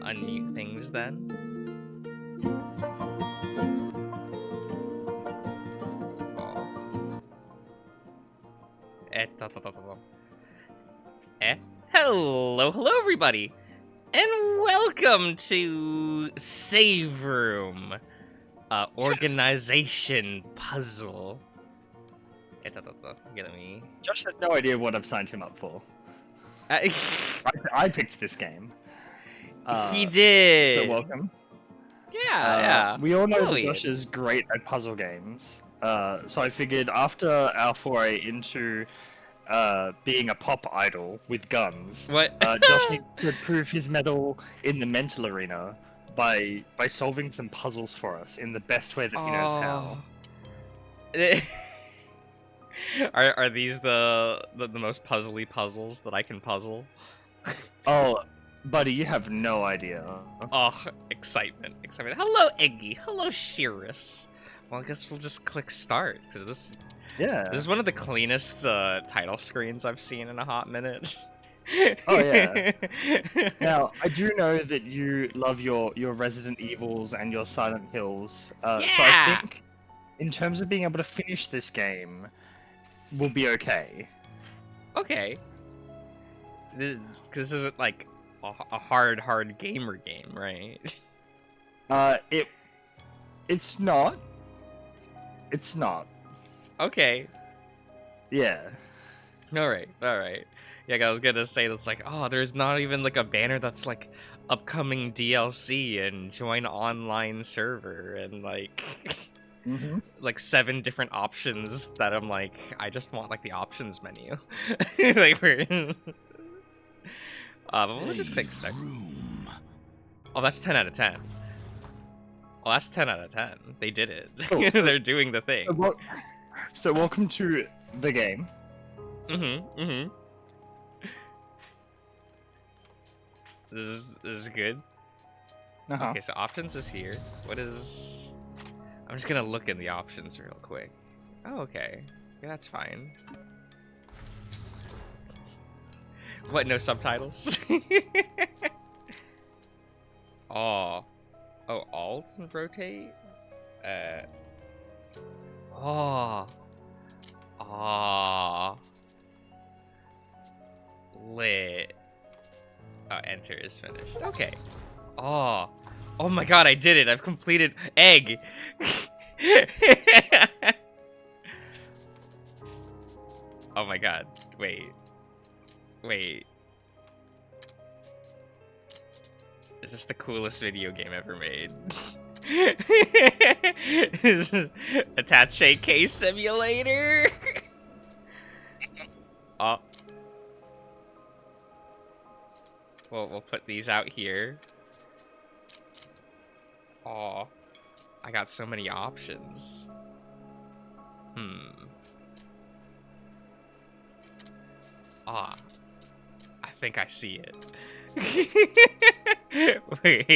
Unmute things then. Hello everybody, and welcome to Save Room, organization puzzle. Get me. Josh has no idea what I've signed him up for. I picked this game. He did. So welcome. Yeah. We all know that Josh is great at puzzle games. So I figured after our foray into being a pop idol with guns, Josh needs to prove his mettle in the mental arena by solving some puzzles for us in the best way that he knows how. Are these the most puzzly puzzles that I can puzzle? Oh, buddy, you have no idea. Oh, excitement. Hello, Eggy. Hello, Shirus. Well, I guess we'll just click start, because this is one of the cleanest title screens I've seen in a hot minute. Oh, yeah. Now, I do know that you love your Resident Evils and your Silent Hills, so I think, in terms of being able to finish this game, we'll be okay. Okay. This isn't, like, a hard gamer game, right? It's not. It's not. Okay. Yeah. Alright. Yeah, I was gonna say that's like, oh, there's not even like a banner that's like upcoming DLC and join online server and like like 7 different options that I'm like, I just want like the options menu. Like where but we'll just click start. Oh, that's 10 out of 10. Oh, that's 10 out of 10. They did it. Oh. They're doing the thing. So welcome to the game. This is good. Okay, so options is here. What is... I'm just gonna look in the options real quick. Oh, okay. Yeah, that's fine. What, no subtitles? Oh, alt and rotate? Lit. Oh, enter is finished. Okay. Oh my god, I did it. I've completed egg. Oh my god. Wait. Is this the coolest video game ever made? This is Attache Case simulator. Oh. Well, we'll put these out here. Oh, I got so many options. I think I see it. Wait.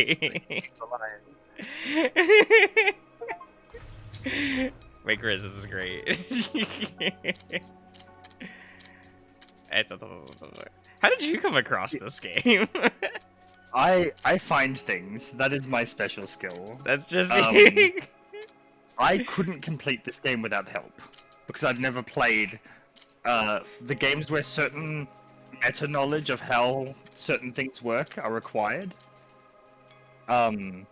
Wait, Grizz, this is great. How did you come across this game? I find things. That is my special skill. That's just I couldn't complete this game without help. because I'd never played the games where certain meta knowledge of how certain things work are required. And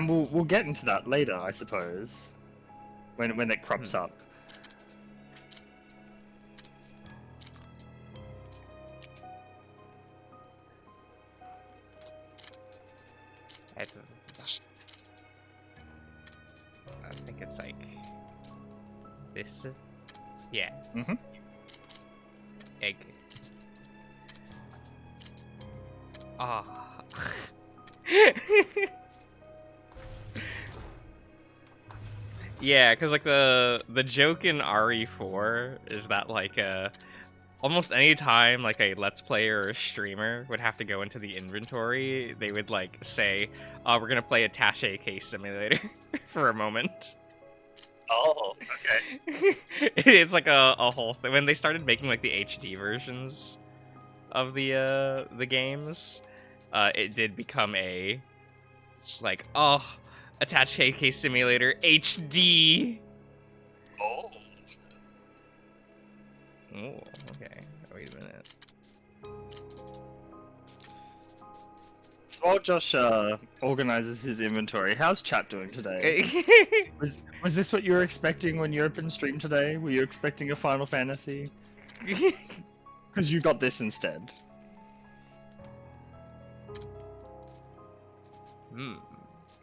we'll get into that later, I suppose, when it crops up. I think it's like this. Yeah. Mm-hmm. Egg. Ah. Yeah, because like the joke in RE4 is that like almost any time like a Let's Player or a streamer would have to go into the inventory, they would like say, we're gonna play Attache Case Simulator for a moment. Oh, okay. It's like a whole thing. When they started making like the HD versions of the games, it did become a like, Attache Case Simulator HD. Oh. Oh, okay. Wait a minute. So while Josh organizes his inventory, how's chat doing today? Was this what you were expecting when you opened stream today? Were you expecting a Final Fantasy? Because you got this instead.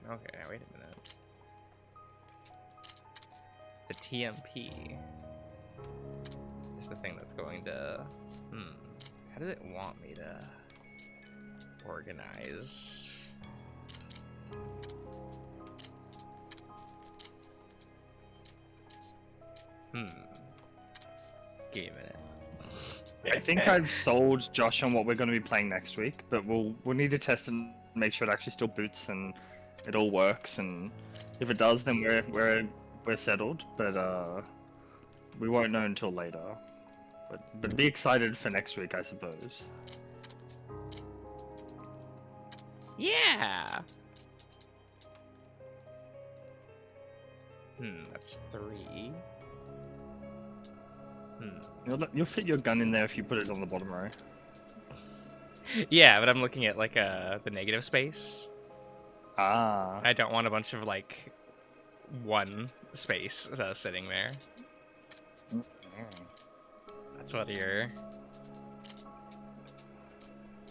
Okay, wait a minute. The TMP is the thing that's going to... How does it want me to organize? Give me a minute. I think I've sold Josh on what we're going to be playing next week, but we'll need to test and make sure it actually still boots and it all works. And if it does, then we're settled. But we won't know until later. But be excited for next week, I suppose. Yeah. That's 3. You'll fit your gun in there if you put it on the bottom row. Yeah, but I'm looking at like the negative space. Ah. I don't want a bunch of like one space sitting there. That's what you're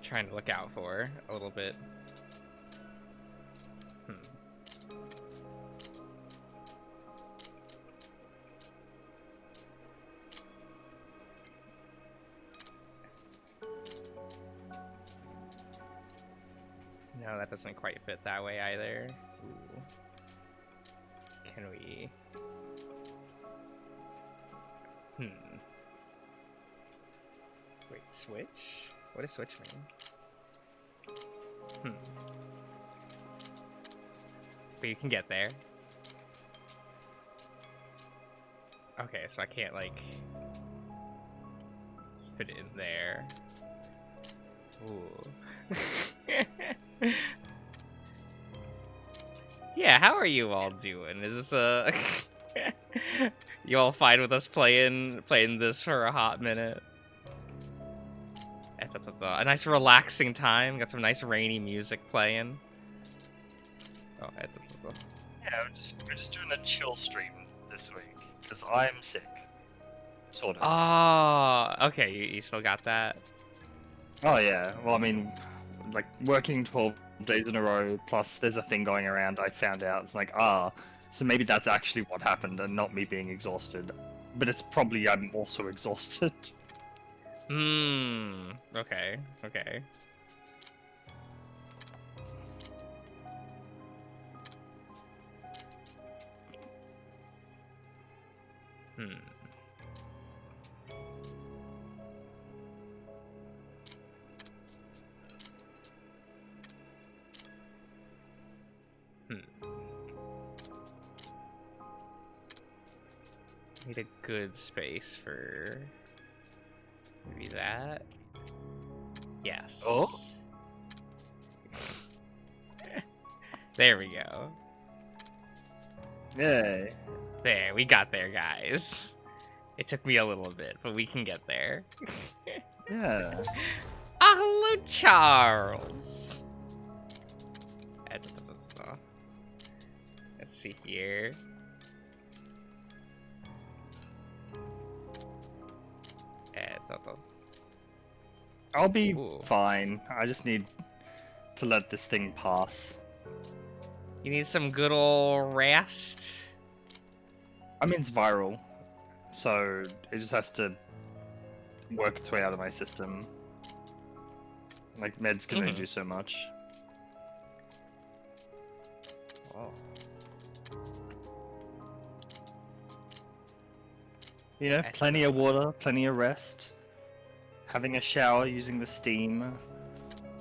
trying to look out for a little bit. No, that doesn't quite fit that way either. Ooh. Can we... Wait, switch? What does switch mean? But you can get there. Okay, so I can't, like, put it in there. Ooh. Yeah, how are you all doing? Is this you all fine with us playing this for a hot minute? A nice relaxing time. Got some nice rainy music playing. Oh, yeah, we're just doing a chill stream this week because I'm sick, sort of. Oh, okay. You still got that? Oh yeah. Well, I mean, like working 12 days in a row, plus there's a thing going around. I found out. It's like, so maybe that's actually what happened, and not me being exhausted. But it's probably I'm also exhausted. Okay. Okay. Need a good space for maybe that. Yes. Oh. There we go. Yay. There, we got there, guys. It took me a little bit, but we can get there. Yeah. Hello, Charles. Let's see here. I'll be Ooh. fine. I just need to let this thing pass. You need some good old rest. I mean, it's viral, so it just has to work its way out of my system. Like, meds can only do so much. Oh. You know, plenty of water, plenty of rest. Having a shower using the steam.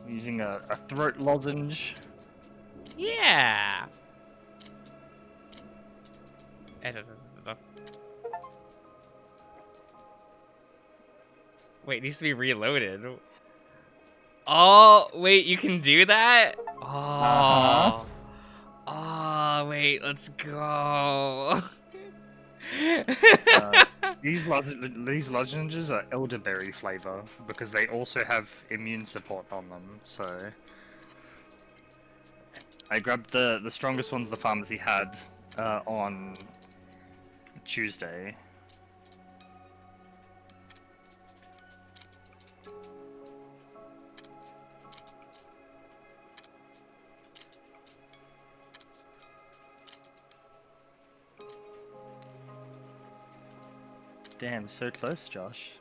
Using a throat lozenge. Yeah. Wait, it needs to be reloaded. Oh, wait, you can do that? Oh. Oh, wait, let's go. These lozenges are elderberry flavor because they also have immune support on them. So I grabbed the strongest ones the pharmacy had on Tuesday. Damn, so close, Josh.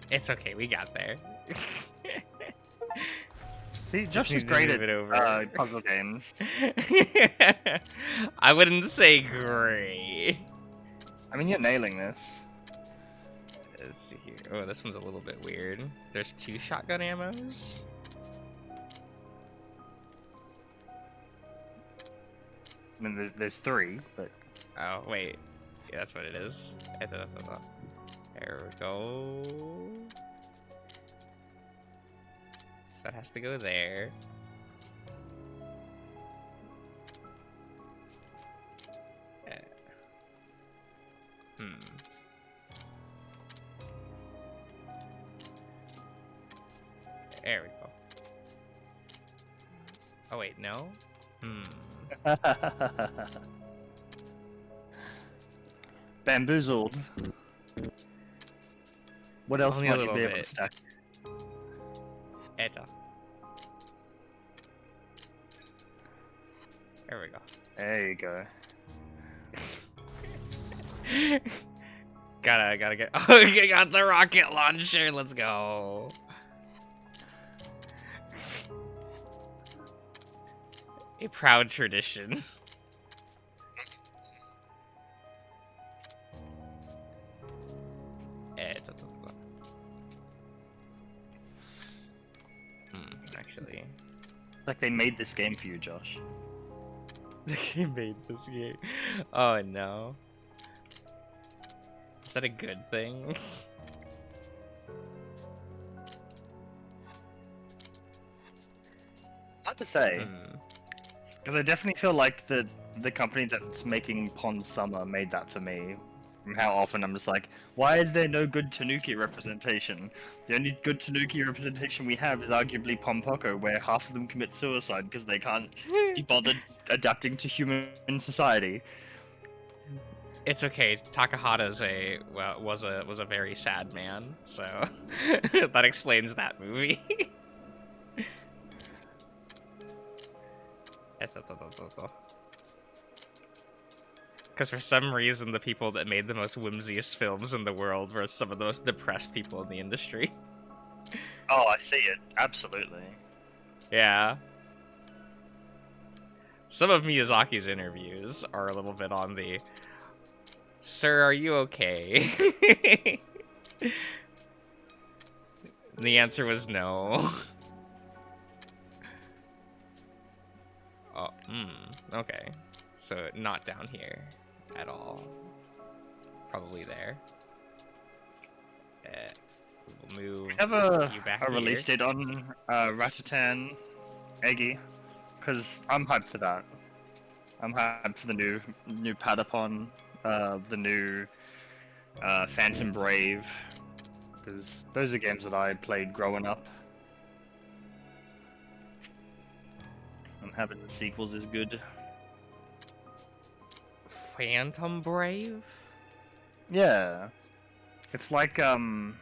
It's okay, we got there. See, Josh is great at puzzle games. I wouldn't say great. I mean, you're nailing this. Let's see here. Oh, this one's a little bit weird. There's 2 shotgun ammos. I mean, there's 3, but... Oh, wait. Yeah, that's what it is. There we go. So that has to go there. There we go. Oh wait, no? Bamboozled. What else Only might a you little be able bit. to stack? Eta. There we go. There you go. gotta get. Oh, you got the rocket launcher. Let's go. A proud tradition. Actually. Like they made this game for you, Josh. They made this game. Oh no. Is that a good thing? Hard to say. Because I definitely feel like the company that's making Pond Summer made that for me. From how often I'm just like, why is there no good Tanuki representation? The only good Tanuki representation we have is arguably Pompoko, where half of them commit suicide because they can't be bothered adapting to human society. It's okay. Takahata's was a very sad man, so that explains that movie. Because for some reason, the people that made the most whimsiest films in the world were some of the most depressed people in the industry. Oh, I see it. Absolutely. Yeah. Some of Miyazaki's interviews are a little bit on the, "Sir, are you okay?" The answer was no. Oh, okay. So not down here at all. Probably there. move Have a you back release date on Ratatan, Eggy, because I'm hyped for that. I'm hyped for the new Patapon, the new Phantom Brave, because those are games that I played growing up. And having the sequels is good. Phantom Brave? Yeah. It's like, you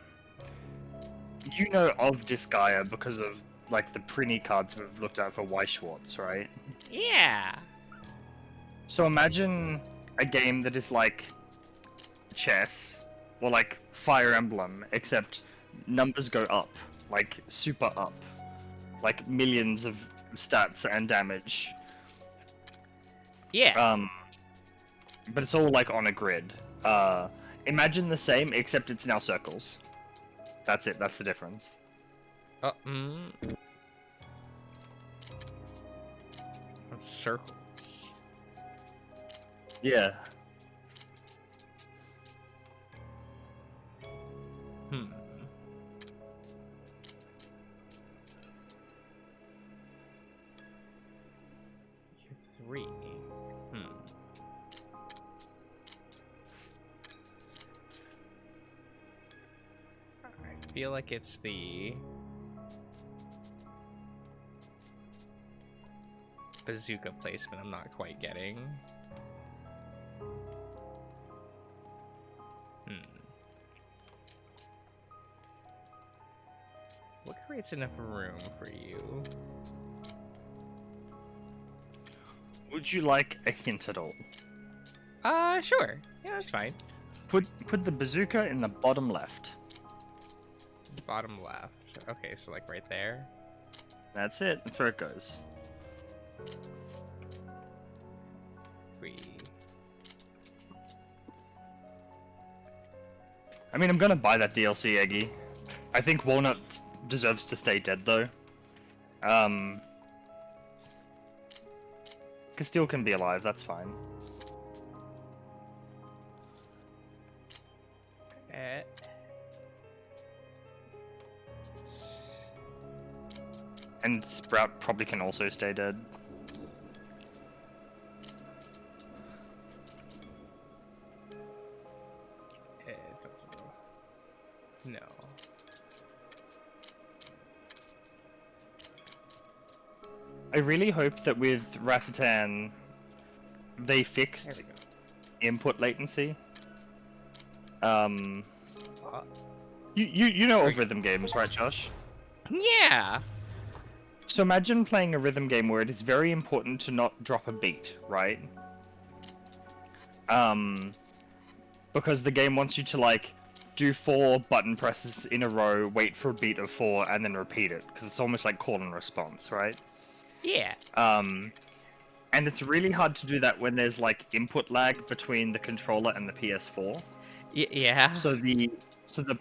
know of Disgaea because of, like, the printy cards we've looked at for Y Schwartz, right? Yeah. So imagine a game that is like chess, or like Fire Emblem, except numbers go up, like super up, like millions of stats and damage. Yeah. But it's all like on a grid. Imagine the same, except it's now circles. That's it. That's the difference. That's circles. Yeah. Hmm. You're 3. I feel like it's the bazooka placement I'm not quite getting. What creates enough room for you? Would you like a hint at all? Sure. Yeah, that's fine. Put the bazooka in the bottom left. Bottom left. Okay, so like right there. That's it. That's where it goes. I mean, I'm gonna buy that DLC, Eggy. I think Walnut deserves to stay dead, though. Castile can be alive, that's fine. And Sprout probably can also stay dead. No. I really hope that with Ratatan, they fixed input latency. You know of rhythm games, right, Josh? Yeah! So imagine playing a rhythm game where it is very important to not drop a beat, right? Because the game wants you to, like, do 4 button presses in a row, wait for a beat of 4, and then repeat it, because it's almost like call and response, right? Yeah. And it's really hard to do that when there's, like, input lag between the controller and the PS4. Yeah. So the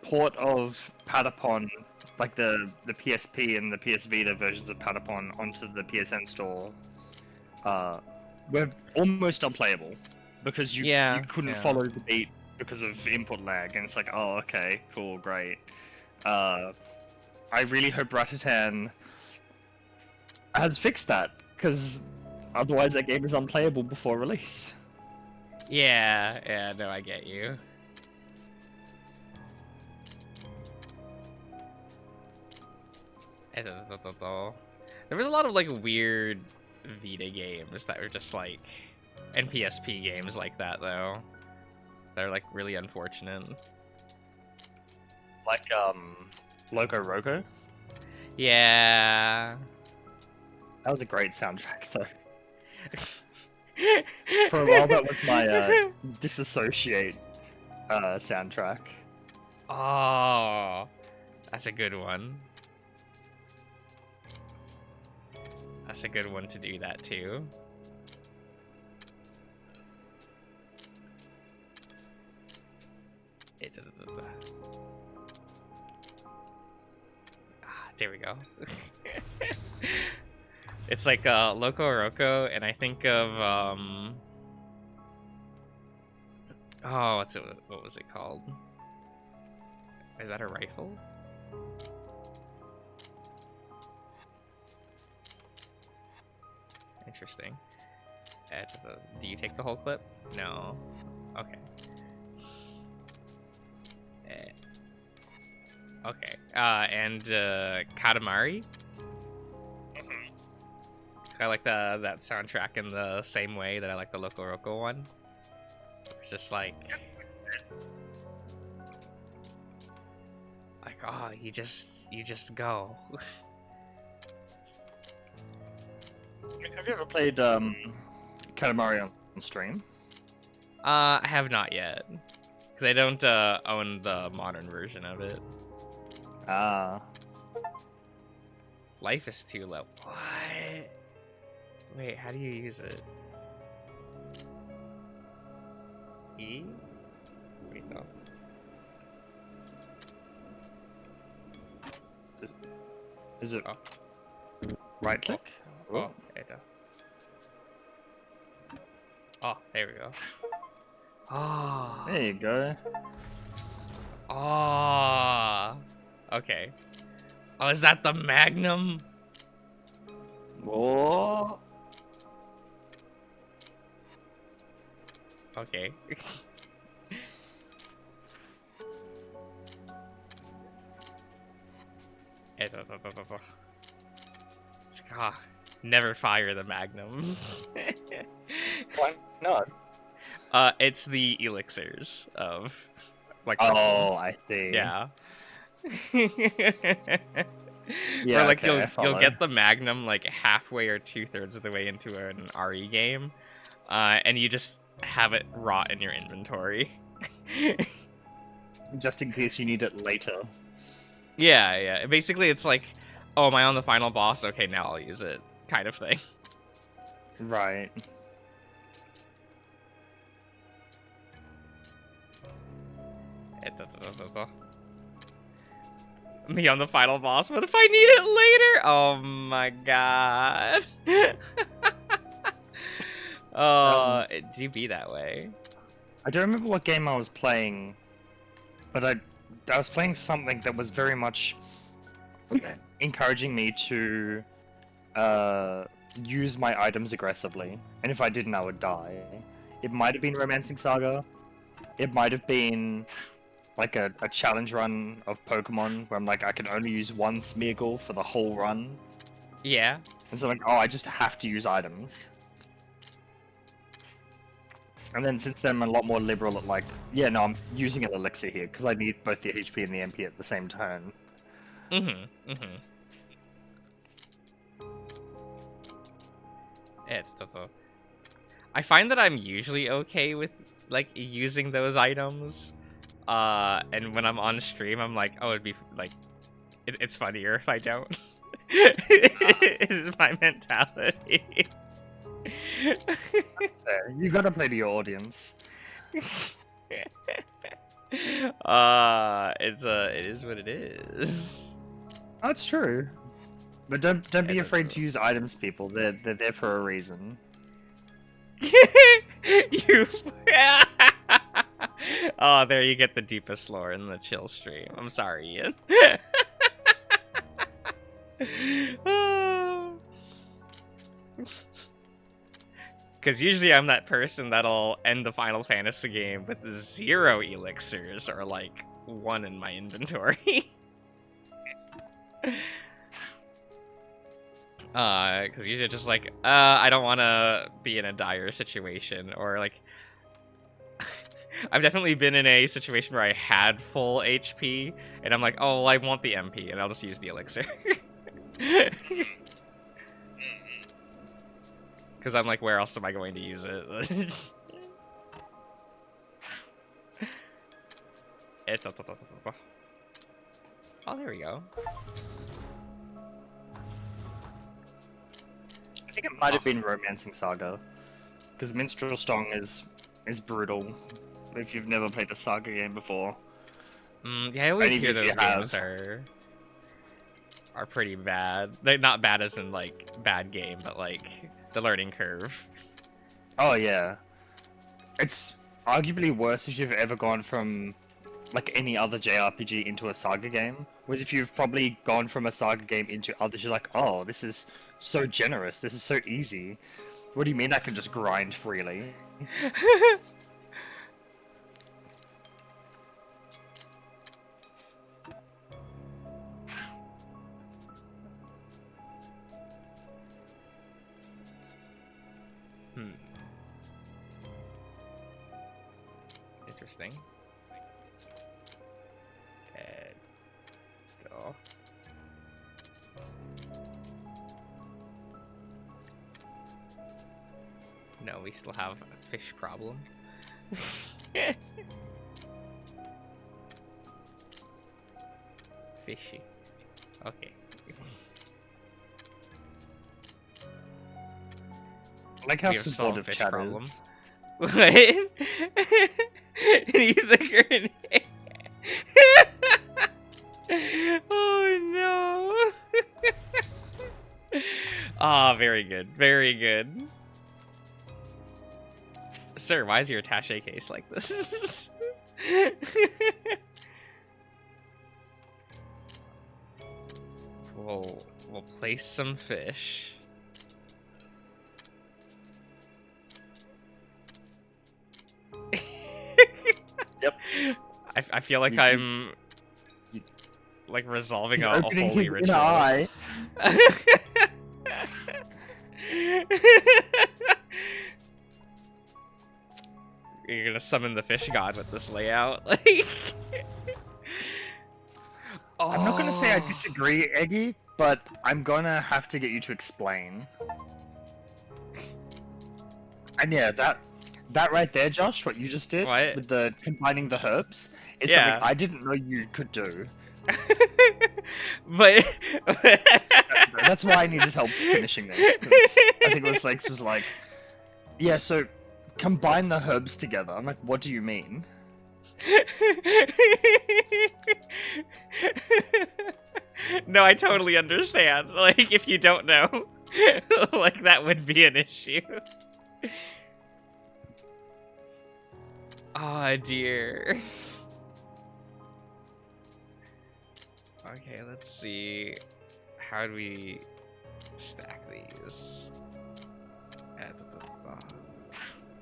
port of Patapon, like the PSP and the PS Vita versions of Patapon onto the PSN store, were almost unplayable because you couldn't follow the beat because of input lag, and it's like, oh, okay, cool, great. I really hope Ratatan has fixed that, because otherwise that game is unplayable before release. Yeah, no, I get you. There was a lot of like weird Vita games that were just like, and PSP games like that though. They're like really unfortunate. Like Loco Roco? Yeah. That was a great soundtrack though. For a while that was my Disassociate soundtrack. Oh, that's a good one. That's a good one to do that too. There we go. It's like Loco Roco, and I think of oh, what was it called? Is that a rifle? Interesting. Do you take the whole clip? No. Okay. Okay. And Katamari? I like that soundtrack in the same way that I like the Loco Roco one. It's just like, oh, you just go. Have you ever played Katamari on stream? I have not yet, because I don't own the modern version of it. Ah. Life is too low. What? Wait, how do you use it? E? Wait though. Is it right click? Oh, oh, there we go. Oh. There you go. Oh. Okay. Oh, is that the Magnum? Whoa. Okay. Never fire the Magnum. Why not? It's the elixirs of, like. Oh, I see. Yeah. Yeah. Or like okay, you'll get the Magnum like halfway or 2/3 of the way into an RE game, and you just have it rot in your inventory. Just in case you need it later. Yeah, yeah. Basically, it's like, oh, am I on the final boss? Okay, now I'll use it, kind of thing. Right. Me on the final boss, what if I need it later? Oh my god. Oh, it do be that way. I don't remember what game I was playing, but I was playing something that was very much encouraging me to use my items aggressively, and if I didn't, I would die. It might have been Romancing Saga. It might have been like a challenge run of Pokemon where I'm like, I can only use one Smeargle for the whole run. Yeah. And so I'm like, oh, I just have to use items. And then since then I'm a lot more liberal at like, yeah, no, I'm using an elixir here because I need both the HP and the MP at the same turn. I find that I'm usually okay with like using those items, and when I'm on stream, I'm like, oh, it'd be like, it's funnier if I don't. Is my mentality. Fair. You gotta play to your audience. It is what it is. That's true. But don't be afraid to use items, people. They're there for a reason. You. Oh, there you get the deepest lore in the chill stream. I'm sorry, Ian. Because usually I'm that person that'll end the Final Fantasy game with 0 elixirs or like 1 in my inventory. Because usually just like, I don't want to be in a dire situation, or like, I've definitely been in a situation where I had full HP, and I'm like, oh, well, I want the MP, and I'll just use the elixir. Because I'm like, where else am I going to use it? Oh, there we go. I think it might have been Romancing Saga, because Minstrel Song is brutal. If you've never played a Saga game before. Yeah, I always hear those games are pretty bad. They're not bad as in like bad game, but like the learning curve. Oh yeah, it's arguably worse if you've ever gone from like any other JRPG into a Saga game. Whereas if you've probably gone from a Saga game into others, you're like, oh, this is so generous, this is so easy. What do you mean I can just grind freely? Interesting. Go. No, we still have a fish problem. Fishy. Okay. I like how supportive chat problem. What? Anything grenade? Oh no! Ah, very good, very good. Sir, why is your attache case like this? We'll place some fish. Yep. I feel like I'm like resolving a holy ritual. Eye. You're gonna summon the fish god with this layout. Like, I'm not gonna say I disagree, Eggy, but I'm gonna have to get you to explain. And yeah, that right there, Josh, what you just did with the combining the herbs, is something I didn't know you could do. But that's why I needed help finishing this. I think it was like, yeah, so combine the herbs together. I'm like, what do you mean? No, I totally understand. Like, if you don't know, like, that would be an issue. Oh dear. Okay, let's see. How do we stack these?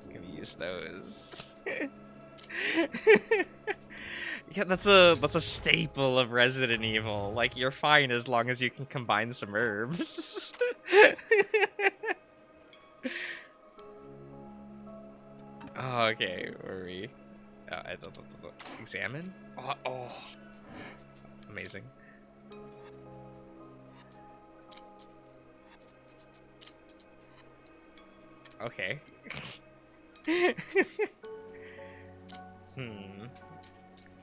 Can we use those? Yeah, that's a staple of Resident Evil. Like, you're fine as long as you can combine some herbs. Oh, okay, where are we? Examine? Oh, amazing. Okay.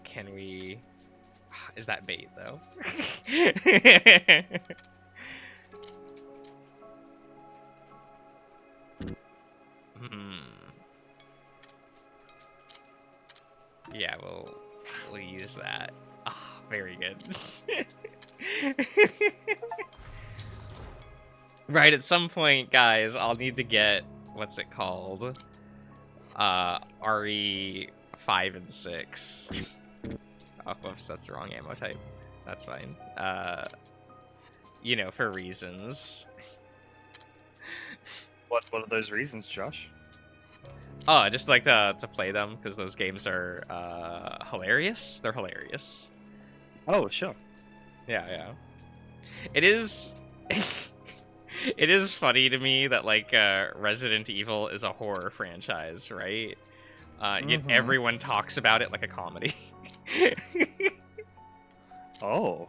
Can we... Is that bait, though? Yeah, we'll use that. Ah, very good. Right, at some point, guys, I'll need to get, what's it called? RE 5 and 6. Oh, whoops, that's the wrong ammo type. That's fine. You know, for reasons. What are those reasons, Josh? Oh, I just like to play them because those games are hilarious. They're hilarious. Oh, sure. Yeah. It is it is funny to me that like Resident Evil is a horror franchise, right? Yet everyone talks about it like a comedy. Oh.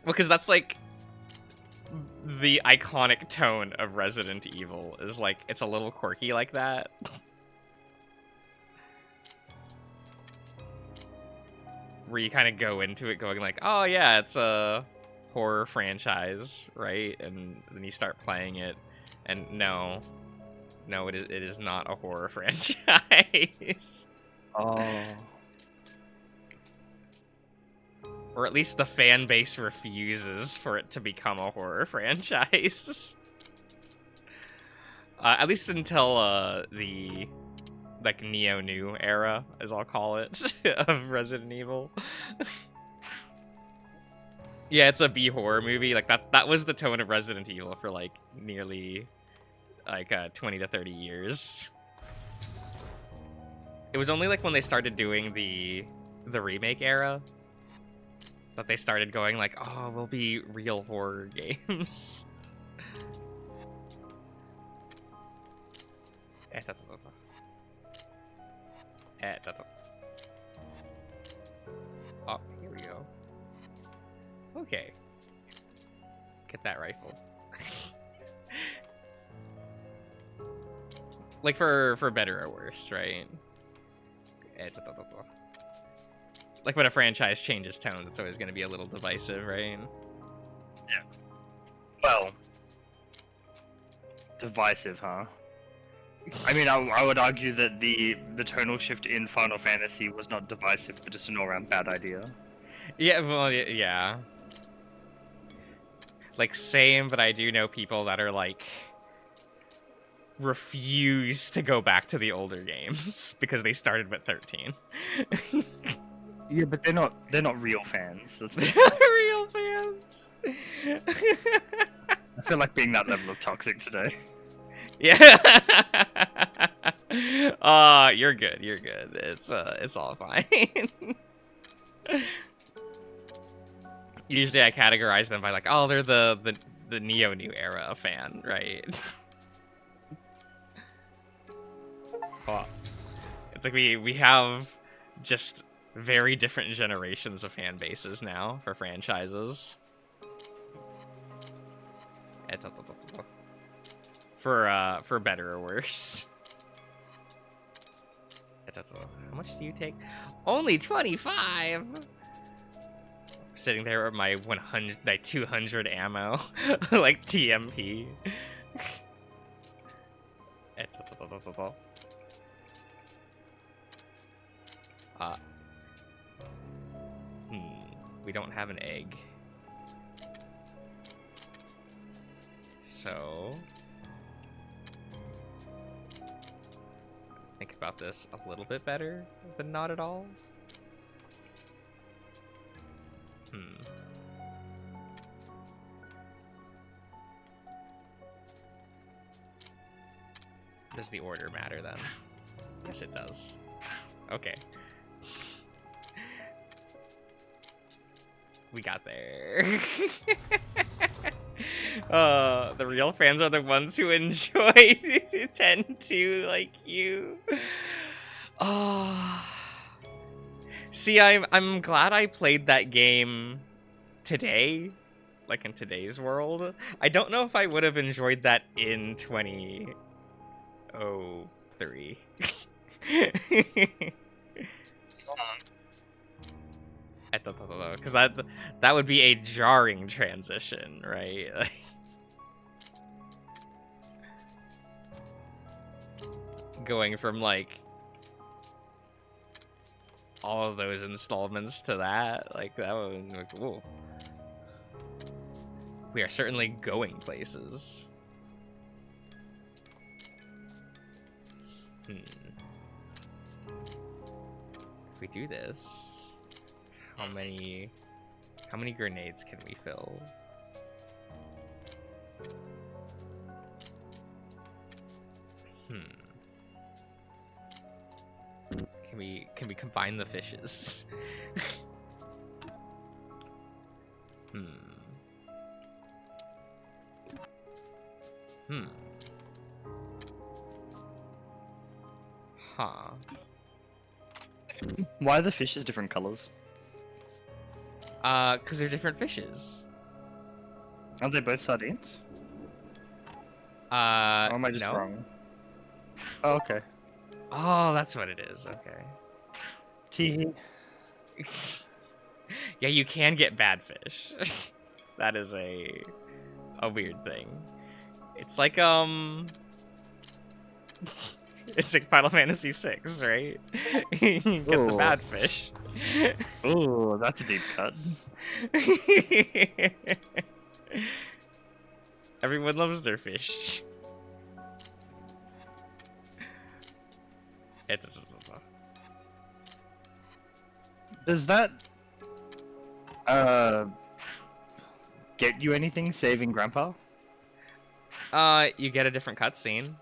Well, because that's like the iconic tone of Resident Evil is like it's a little quirky like that. Where you kind of go into it going like, oh yeah, it's a horror franchise, right? And then you start playing it, and no, it is not a horror franchise. Oh. Or at least the fan base refuses for it to become a horror franchise. At least until the like neo-new era, as I'll call it, of Resident Evil. Yeah, it's a B horror movie. Like that was the tone of Resident Evil for like nearly like 20 to 30 years. It was only like when they started doing the remake era that they started going like, oh, we'll be real horror games. Oh, here we go. Okay. Get that rifle. Like for better or worse, right? Like when a franchise changes tone, it's always going to be a little divisive, right? Yeah. Well, divisive, huh? I mean, I would argue that the tonal shift in Final Fantasy was not divisive, but just an all-around bad idea. Yeah, well, yeah. Like, same, but I do know people that are, like, refuse to go back to the older games because they started with 13. Yeah, but they're not real fans. That's real fans. I feel like being that level of toxic today. Yeah. You're good. You're good. It's all fine. Usually I categorize them by like, oh, they're the neo-new era fan, right? Oh. It's like we have just very different generations of fan bases now for franchises. For better or worse. How much do you take? Only 25. Sitting there with my 100, like 200 ammo, like TMP. We don't have an egg. So think about this a little bit better than not at all. Does the order matter then? Yes, it does. Okay. We got there. The real fans are the ones who enjoy tend to like you. Oh. See, I'm glad I played that game today, like in today's world. I don't know if I would have enjoyed that in 2003. Because that would be a jarring transition, right? Going from like all of those installments to that, like that would be like, whoa. We are certainly going places. If we do this, how many grenades can we fill? Can we combine the fishes? Huh. Why are the fishes different colors? Because they're different fishes. Aren't they both sardines? Or am I just wrong? Oh, okay. Oh, that's what it is. Okay. Tee. Yeah, you can get bad fish. That is a weird thing. It's like it's like Final Fantasy VI, right? You get the bad fish. Ooh, that's a deep cut. Everyone loves their fish. Does that get you anything saving Grandpa? You get a different cutscene.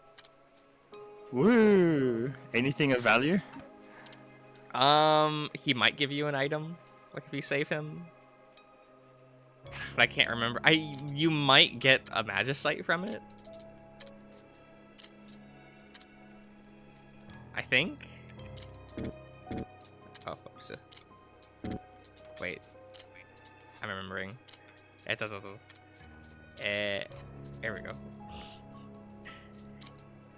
Woo! Anything of value? He might give you an item, like if you save him. But I can't remember. You might get a Magicite from it. I think. Oh, oops. Wait. I'm remembering. There we go.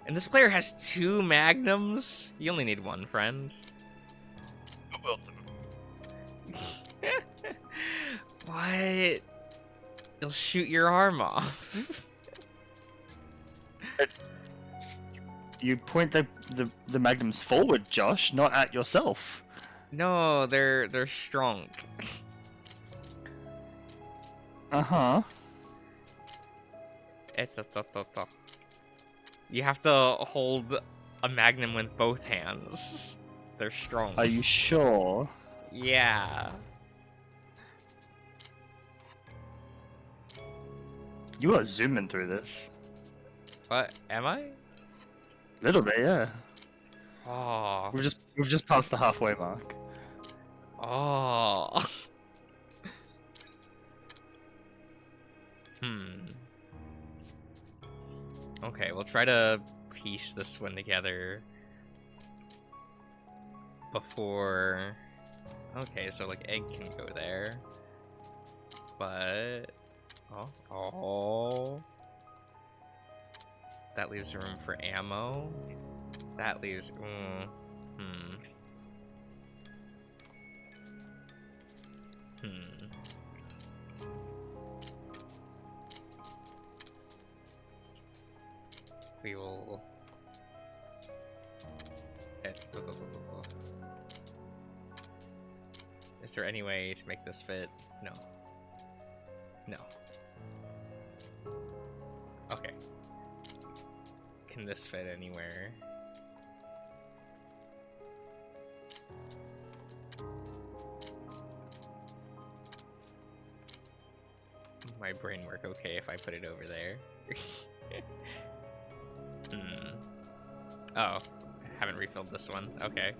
And this player has 2 magnums. You only need 1, friend. What? You'll shoot your arm off. You point the magnums forward, Josh, not at yourself. No, they're strong. Uh-huh. You have to hold a magnum with both hands. They're strong. Are you sure? Yeah. You are zooming through this. What? Am I? Little bit, yeah. Oh. We've just passed the halfway mark. Oh. Okay, we'll try to piece this one together before... Okay, so like egg can go there. But... Oh. That leaves room for ammo. That leaves... We will... Is there any way to make this fit? No. No. Okay. Can this fit anywhere? My brain work okay if I put it over there. Oh, haven't refilled this one. Okay.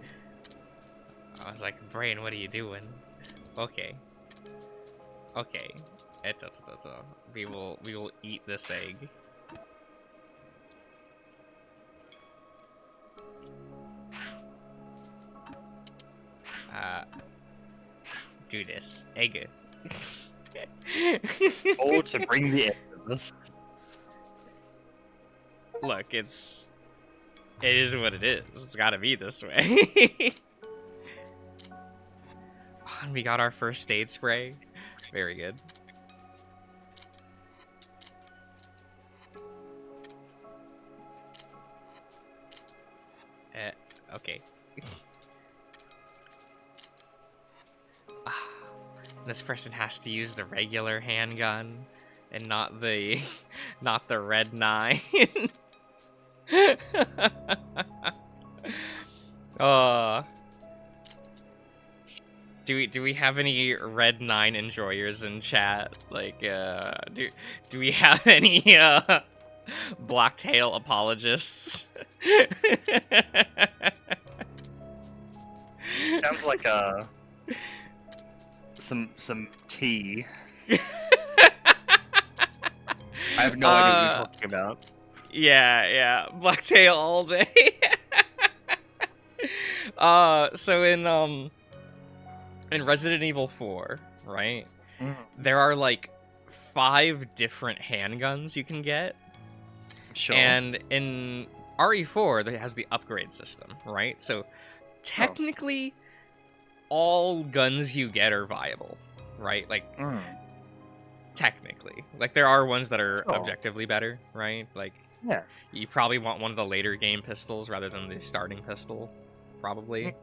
I was like, brain, what are you doing? Okay. Okay. We will eat this egg. Do this. Egg. Oh, to bring the egg to this. Look, it is what it is. It's gotta be this way. Oh, and we got our first aid spray. Very good. Okay. This person has to use the regular handgun and not the red 9. Do we have any red 9 enjoyers in chat? Like do we have any Blacktail apologists? Sounds like some tea. I have no idea what you're talking about. Yeah, Blacktail all day. So in Resident Evil 4, right? There are like 5 different handguns you can get. Sure. And in RE4, that has the upgrade system, right? So technically, all guns you get are viable, right? Like, technically. Like, there are ones that are objectively better, right? Like, yeah, you probably want one of the later game pistols rather than the starting pistol, probably.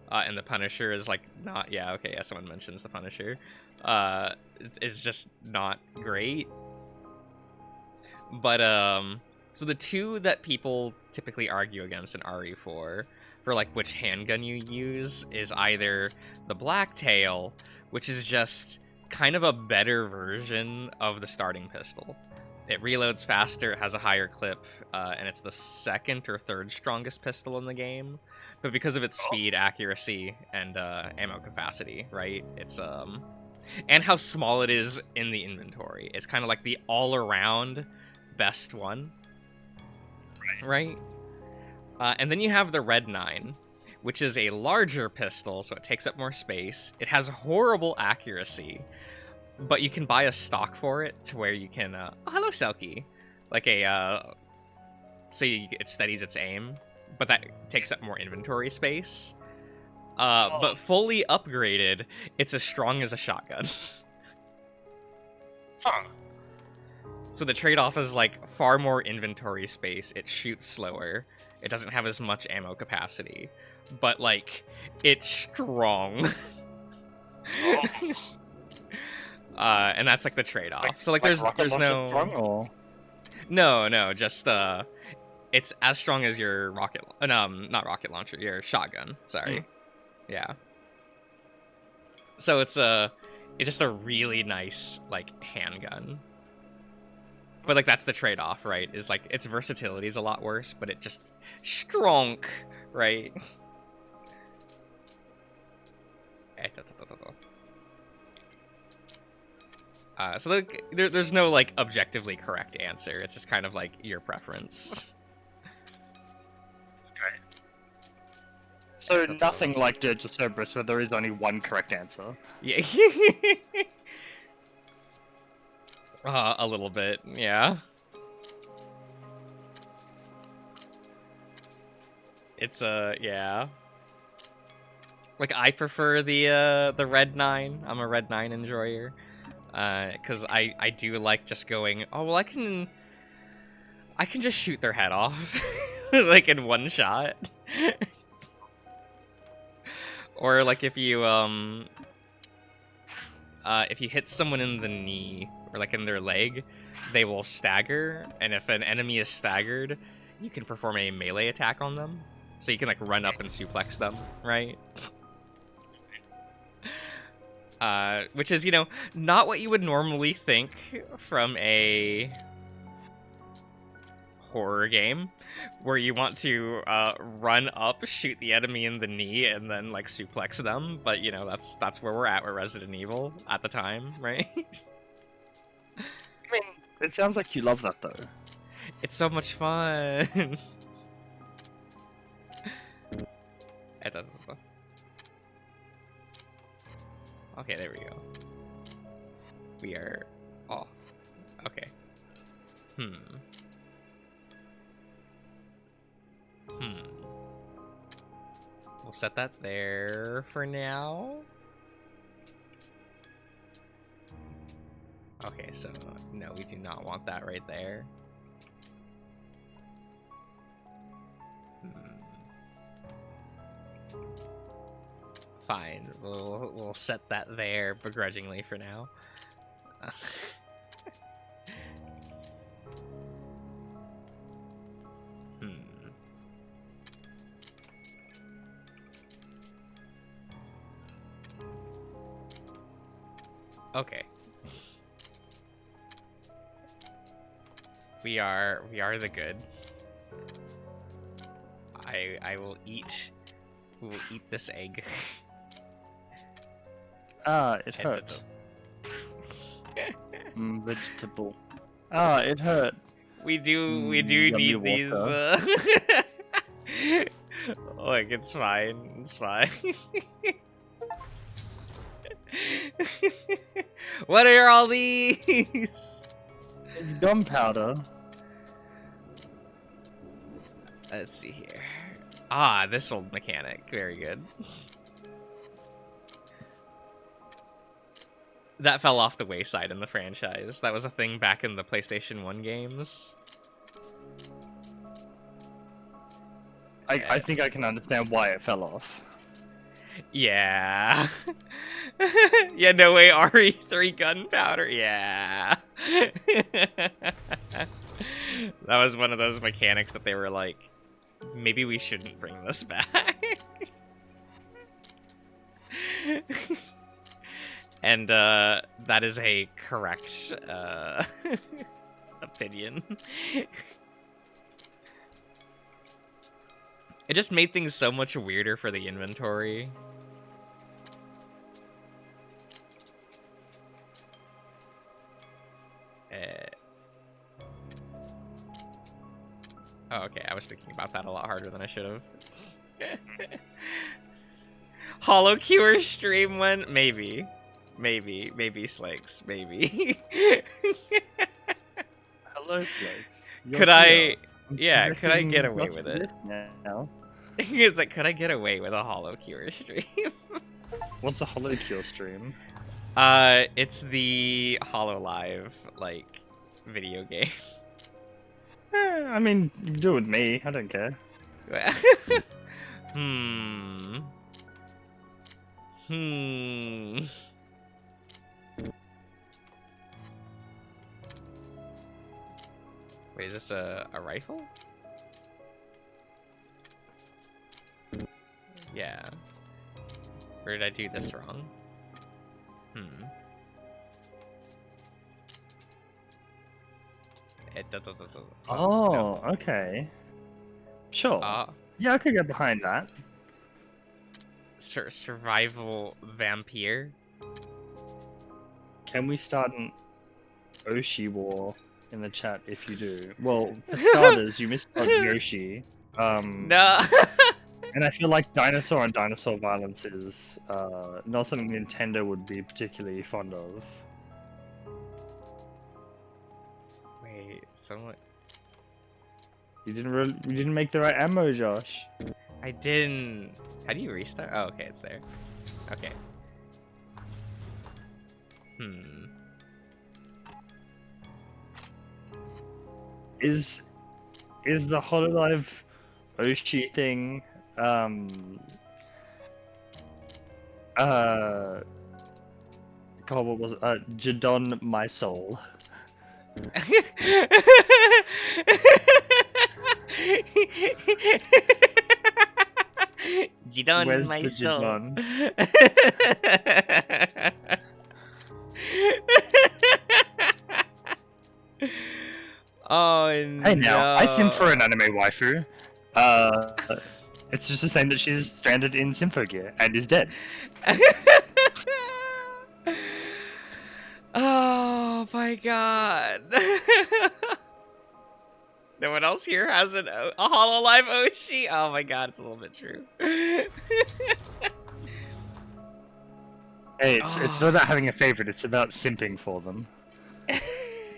And the Punisher is like not... Yeah, okay, yeah, someone mentions the Punisher. It's just not great. But, so the 2 that people typically argue against in RE4, for like which handgun you use is either the Blacktail, which is just kind of a better version of the starting pistol. It reloads faster, it has a higher clip, and it's the second or third strongest pistol in the game. But because of its speed, accuracy, and ammo capacity, right? It's and how small it is in the inventory. It's kind of like the all-around best one, right? And then you have the Red 9, which is a larger pistol, so it takes up more space. It has horrible accuracy, but you can buy a stock for it to where you can, oh, hello, Selkie. Like it steadies its aim, but that takes up more inventory space. But fully upgraded, it's as strong as a shotgun. Huh. So the trade-off is, like, far more inventory space, it shoots slower, it doesn't have as much ammo capacity, but, like, it's strong. And that's like the trade-off. So like there's no strong, or? No, just it's as strong as your rocket not rocket launcher, your shotgun, sorry. Yeah. So it's just a really nice like handgun. But like that's the trade-off, right? Is like its versatility is a lot worse, but it just strong, right? So there's no, like, objectively correct answer. It's just kind of, like, your preference. Okay. So nothing like Dirge of Cerberus where there is only one correct answer. Yeah. A little bit, yeah. It's, yeah. Like, I prefer the Red 9. I'm a Red 9 enjoyer. Because I do like just going, oh, well, I can just shoot their head off, like, in one shot. Or, like, if you hit someone in the knee, or, like, in their leg, they will stagger, and if an enemy is staggered, you can perform a melee attack on them. So you can, like, run up and suplex them, right? Which is, you know, not what you would normally think from a horror game, where you want to run up, shoot the enemy in the knee, and then, like, suplex them. But, you know, that's where we're at with Resident Evil at the time, right? I mean, it sounds like you love that, though. It's so much fun. Okay, there we go. We are... Oh. Okay. We'll set that there for now. Okay, so... No, we do not want that right there. Fine, we'll set that there begrudgingly for now. Okay. We are the good. I will eat. We will eat this egg. It hurt. Vegetable. It hurt. We do need these. Look, it's fine. It's fine. What are all these? Gunpowder. Let's see here. This old mechanic. Very good. That fell off the wayside in the franchise. That was a thing back in the PlayStation 1 games. I think I can understand why it fell off. Yeah. Yeah, no way, RE3 gunpowder. Yeah. That was one of those mechanics that they were like, Maybe we shouldn't bring this back. And that is a correct opinion. It just made things so much weirder for the inventory. Oh, okay, I was thinking about that a lot harder than I should have. Hollow Cure stream went? Maybe. Maybe Slakes, maybe. Hello, Slakes. Could I get away with it? Now. It's like, could I get away with a Hollow Cure stream? What's a Hollow Cure stream? It's the HoloLive, like, video game. I mean, you can do it with me. I don't care. Wait, is this a rifle? Yeah. Or did I do this wrong? Oh, no. Okay. Sure. Yeah, I could get behind that. Survival vampire. Can we start an Oshi war in the chat if you do? Well, for starters, you missed on Yoshi. No. And I feel like dinosaur on dinosaur violence is not something Nintendo would be particularly fond of. Wait, someone. You didn't make the right ammo, Josh. I didn't. How do you restart? Oh, okay, it's there. Okay. Is the HoloLive Oshi thing God, what was it? Jadon my soul. Jidon Where's my the soul. Jidon? Oh Hey no. now, I sim for an anime waifu. It's just the same that she's stranded in Sympho gear and is dead. Oh my god. No one else here has a HoloLive Oshi? Oh my god, it's a little bit true. Hey, it's not about having a favorite, it's about simping for them.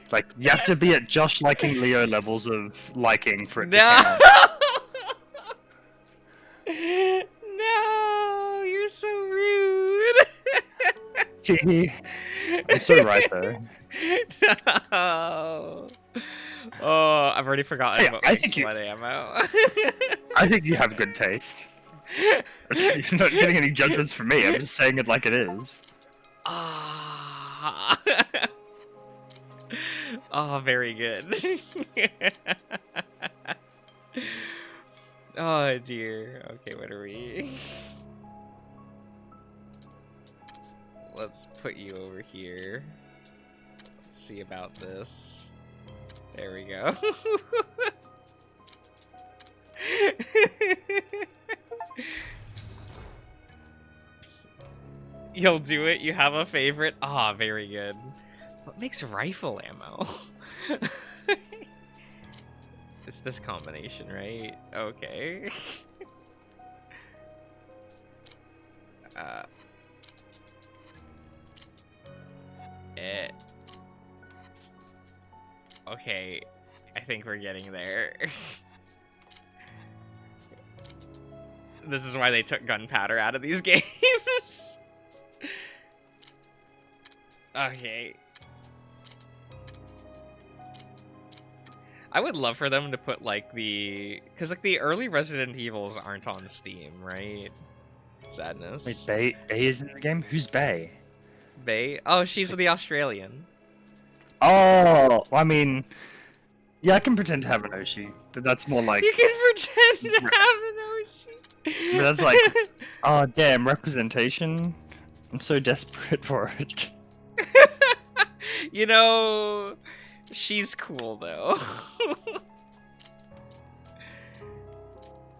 Like, you have to be at Josh liking Leo levels of liking for it to count. No, you're so rude. Gee, I'm so right though. No. Oh, I've already forgotten Hey, about I my think sweat ammo. I think you have good taste. You're not getting any judgments from me, I'm just saying it like it is. Ah. Oh, very good. Oh dear. Okay, what are we? Let's put you over here. Let's see about this. There we go. You'll do it? You have a favorite? Ah, very good. What makes rifle ammo? It's this combination, right? Okay. Okay, I think we're getting there. This is why they took gunpowder out of these games. Okay. I would love for them to put, like, because, like, the early Resident Evils aren't on Steam, right? Sadness. Wait, Bay is in the game? Who's Bay? Bay? Oh, she's the Australian. Oh, I mean, Yeah, I can pretend to have an Oshi, but that's more like... You can pretend to have an Oshi! But that's like, oh damn, representation? I'm so desperate for it. You know, she's cool though.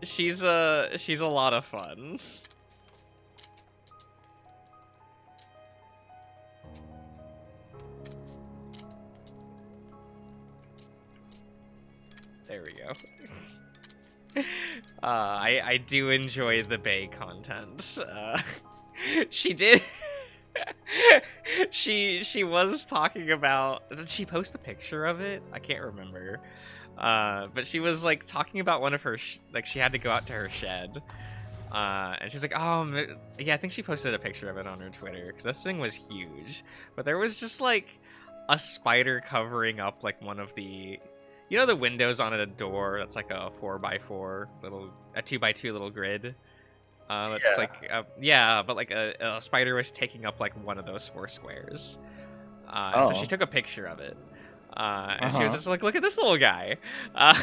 she's a lot of fun. There we go. I do enjoy the Bae content. She did. she was talking about. Did she post a picture of it? I can't remember. But she was like talking about one of her like she had to go out to her shed. And she's like, oh yeah, I think she posted a picture of it on her Twitter because this thing was huge. But there was just like a spider covering up like one of the. You know the windows on a door that's like a 4x4 a 2x2 little grid? That's like, yeah, but like a spider was taking up like one of those 4 squares. And so she took a picture of it. And she was just like, look at this little guy. And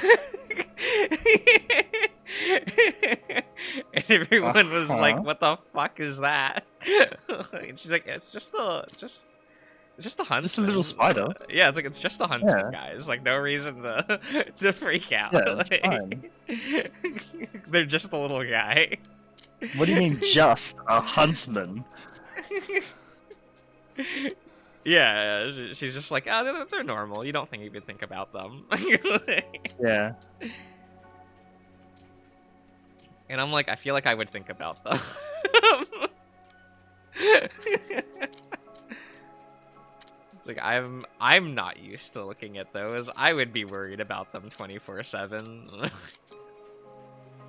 everyone was like, what the fuck is that? And she's like, it's just a huntsman. Just a little spider. Yeah, it's just a huntsman, guys. Like, no reason to freak out. Yeah, it's fine. They're just a little guy. What do you mean, just a huntsman? Yeah, she's just like, oh, they're normal. You don't think you could think about them. Yeah. And I'm like, I feel like I would think about them. It's like I'm not used to looking at those. I would be worried about them 24/7.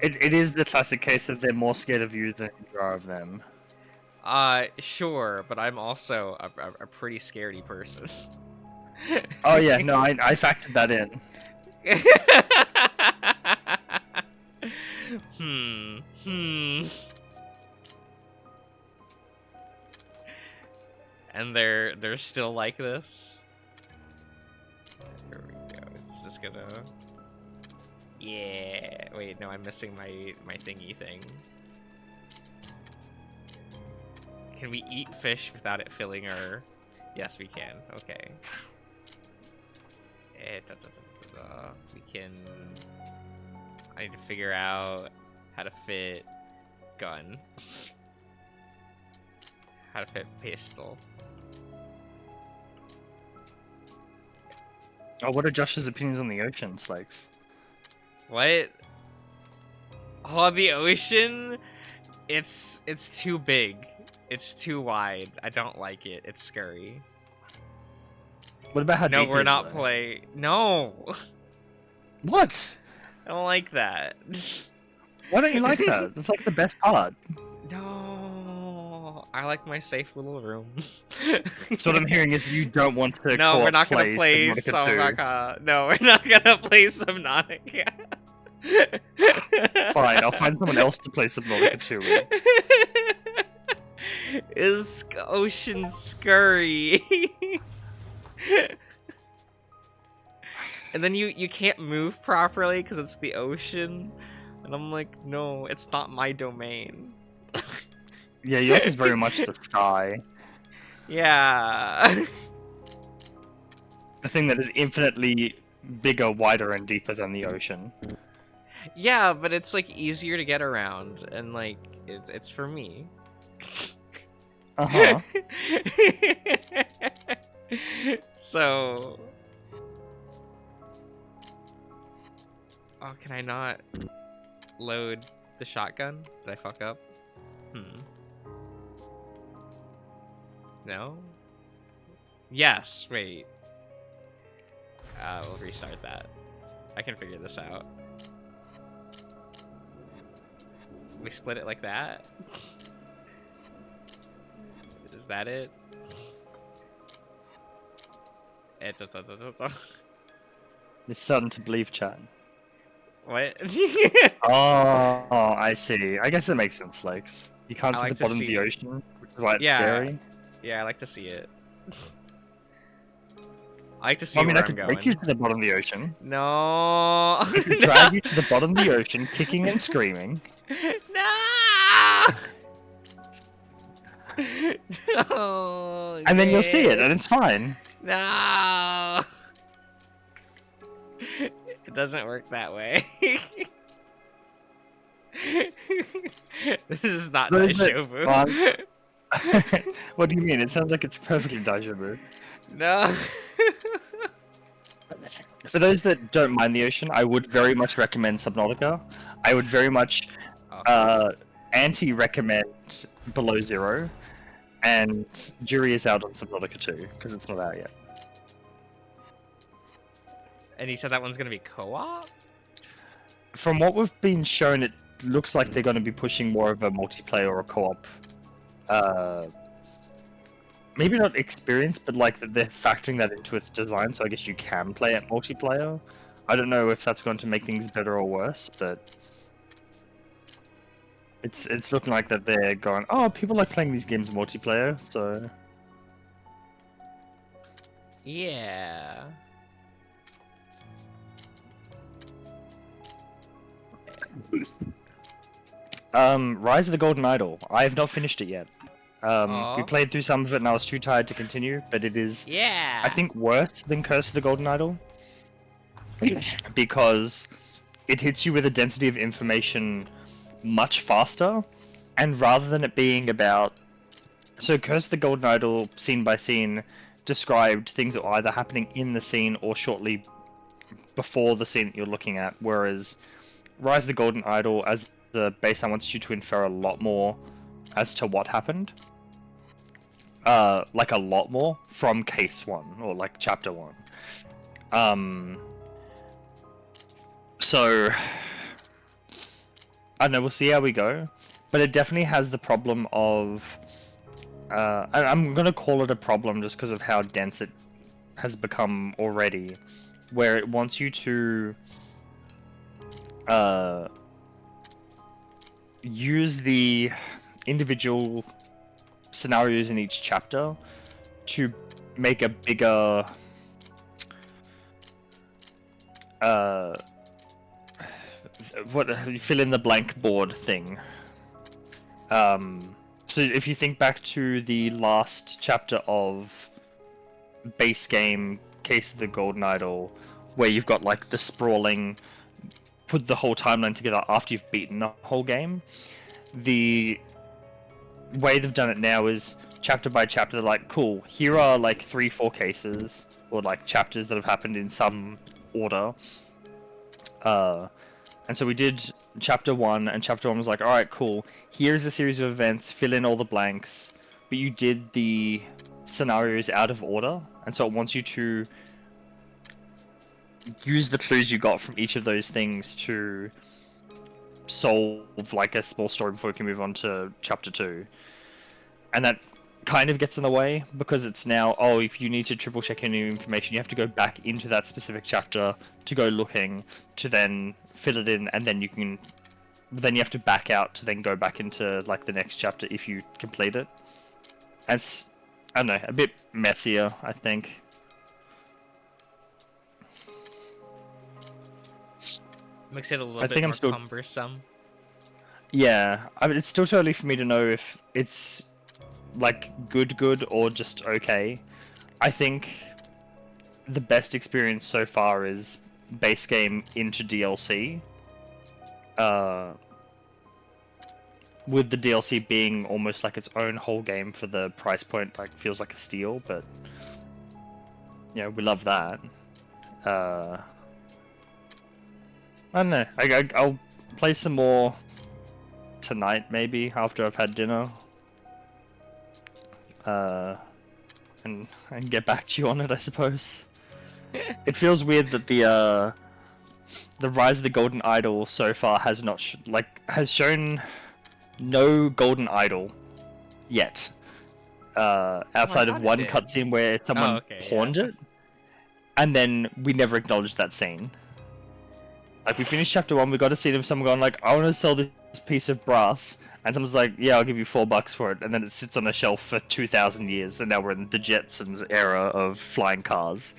It is the classic case of they're more scared of you than you are of them. Sure, but I'm also a pretty scaredy person. Oh yeah, no, I factored that in. And they're still like this. Here we go. Is this gonna? Yeah. Wait, no, I'm missing my thingy thing. Can we eat fish without it filling our? Yes, we can. Okay. We can. I need to figure out how to fit gun. How to fit pistol. Oh, what are Josh's opinions on the ocean, Slakes? What? Oh, the ocean? It's too big. It's too wide. I don't like it. It's scary. What about how deep No, we're not though? playing. No! What? I don't like that. Why don't you like that? That's like the best part. No, I like my safe little room. So what I'm hearing is you don't want to. No, we're not gonna play Subnautica. No, we're not gonna play Subnautica. Fine, I'll find someone else to play Subnautica 2 with. Is ocean scurry? And then you can't move properly because it's the ocean. And I'm like, no, it's not my domain. Yeah, yours is very much the sky. Yeah. The thing that is infinitely bigger, wider, and deeper than the ocean. Yeah, but it's like easier to get around, and like it's for me. Uh-huh. So, oh, can I not load the shotgun? Did I fuck up? No? Yes, wait. We'll restart that. I can figure this out. We split it like that? Is that it? It's starting to believe, chat. What? Oh, I see. I guess it makes sense, Lakes. You can't see the bottom of the ocean, which is why it's scary. Yeah, I like to see it. I like to see I mean, where I I'm could going. take you to the bottom of the ocean. No. I could drag you to the bottom of the ocean, kicking and screaming. No. No. And then you'll see it, and it's fine. No. It doesn't work that way. This is not deja vu. What do you mean? It sounds like it's perfectly deja vu. No. For those that don't mind the ocean, I would very much recommend Subnautica. I would very much anti-recommend Below Zero. And jury is out on Subnautica too, because it's not out yet. And he said that one's gonna be co-op? From what we've been shown, it looks like they're going to be pushing more of a multiplayer or a co-op. Maybe not experience, but like they're factoring that into its design, so I guess you can play it multiplayer. I don't know if that's going to make things better or worse, but it's looking like that they're going, oh, people like playing these games multiplayer, so... Yeah. Rise of the Golden Idol. I have not finished it yet. Aw. We played through some of it and I was too tired to continue, but it is, Yeah. I think, worse than Curse of the Golden Idol. Because it hits you with a density of information much faster, and rather than it being about... So Curse of the Golden Idol, scene by scene, described things that were either happening in the scene or shortly before the scene that you're looking at, whereas Rise of the Golden Idol, as the baseline, wants you to infer a lot more as to what happened. Like a lot more from case 1, or like chapter 1. So, I don't know, we'll see how we go. But it definitely has the problem of... I'm going to call it a problem just because of how dense it has become already. Where it wants you to... use the individual scenarios in each chapter to make a bigger... fill in the blank board thing. So if you think back to the last chapter of base game Case of the Golden Idol, where you've got like the sprawling, put the whole timeline together after you've beaten the whole game, the way they've done it now is chapter by chapter. They're like, cool, here are like 3-4 cases, or like chapters that have happened in some order. And so we did chapter 1, and chapter 1 was like, alright, cool, here's a series of events, fill in all the blanks, but you did the scenarios out of order, and so it wants you to use the clues you got from each of those things to solve like a small story before we can move on to chapter 2. And that kind of gets in the way, because it's now, oh, if you need to triple check any information, you have to go back into that specific chapter to go looking, to then fill it in, and then you can, then you have to back out to then go back into like the next chapter if you complete it. And it's, I don't know, a bit messier, I think. Makes it a little bit more cumbersome. Yeah, I mean, it's still too early for me to know if it's like good or just okay. I think the best experience so far is base game into DLC. With the DLC being almost like its own whole game for the price point, like feels like a steal, but yeah, we love that. I don't know. I'll play some more tonight, maybe after I've had dinner, and get back to you on it, I suppose. It feels weird that the Rise of the Golden Idol so far has not has shown no Golden Idol yet, outside of one cutscene where someone pawned it, and then we never acknowledged that scene. Like, we finished chapter 1, we got to see someone going like, I want to sell this piece of brass, and someone's like, yeah, I'll give you $4 for it, and then it sits on a shelf for 2,000 years, and now we're in the Jetsons era of flying cars.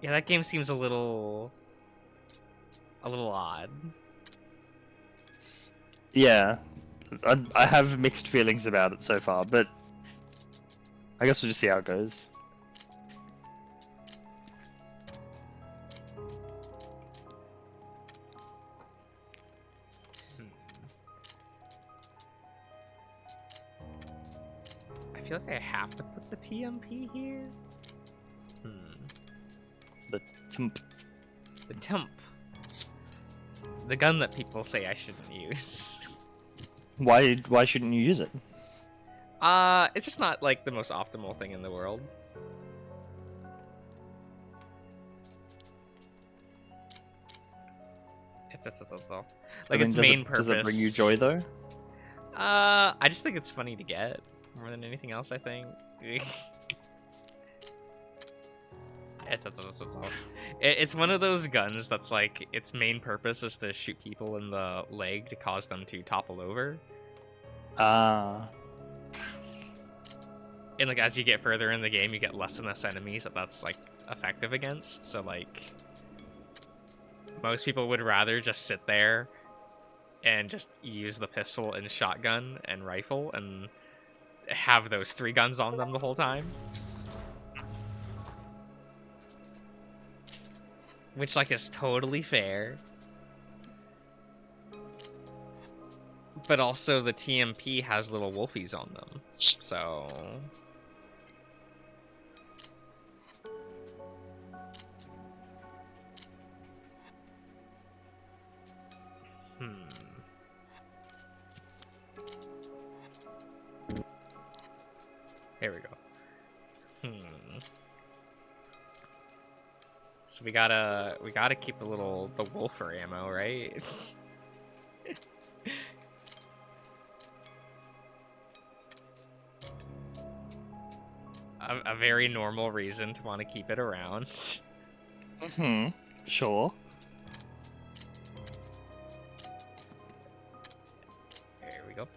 Yeah, that game seems a little odd. Yeah, I have mixed feelings about it so far, but I guess we'll just see how it goes. I feel like I have to put the TMP here. The temp. The temp. The gun that people say I shouldn't use. Why shouldn't you use it? It's just not like the most optimal thing in the world. Like its main purpose. Does it bring you joy though? I just think it's funny to get more than anything else, I think. It's one of those guns that's like its main purpose is to shoot people in the leg to cause them to topple over. And like as you get further in the game, you get less and less enemies that's like effective against. So like most people would rather just sit there and just use the pistol and shotgun and rifle and have those 3 guns on them the whole time. Which, like, is totally fair. But also, the TMP has little wolfies on them. So... Here we go. So we gotta keep the wolfer ammo, right? a very normal reason to want to keep it around. Sure. There we go.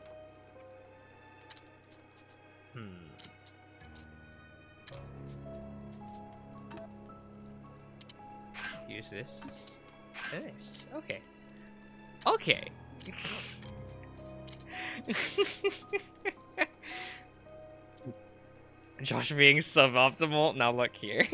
Use this. And this. Okay. Okay. Josh being suboptimal. Now look here.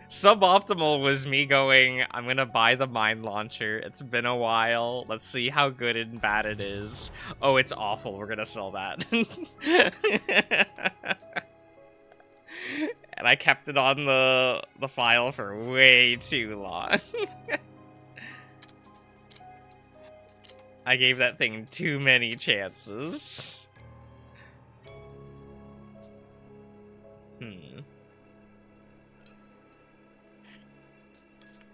Suboptimal was me going, I'm gonna buy the mine launcher. It's been a while. Let's see how good and bad it is. Oh, it's awful. We're gonna sell that. And I kept it on the file for way too long. I gave that thing too many chances.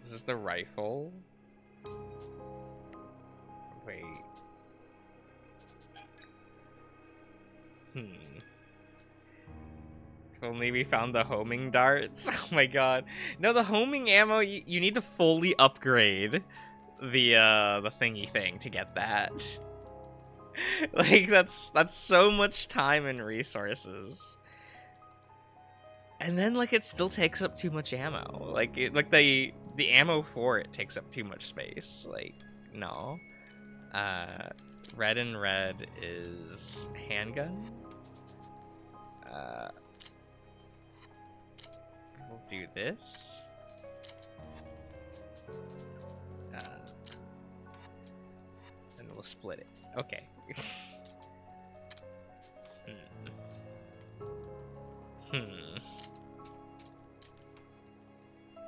This is the rifle. Wait. If only we found the homing darts. Oh my god. No, the homing ammo, you need to fully upgrade the thingy thing to get that. Like, that's so much time and resources. And then, like, it still takes up too much ammo. Like, the ammo for it takes up too much space. Like, no. Red and red is handgun. We'll do this. And we'll split it. Okay.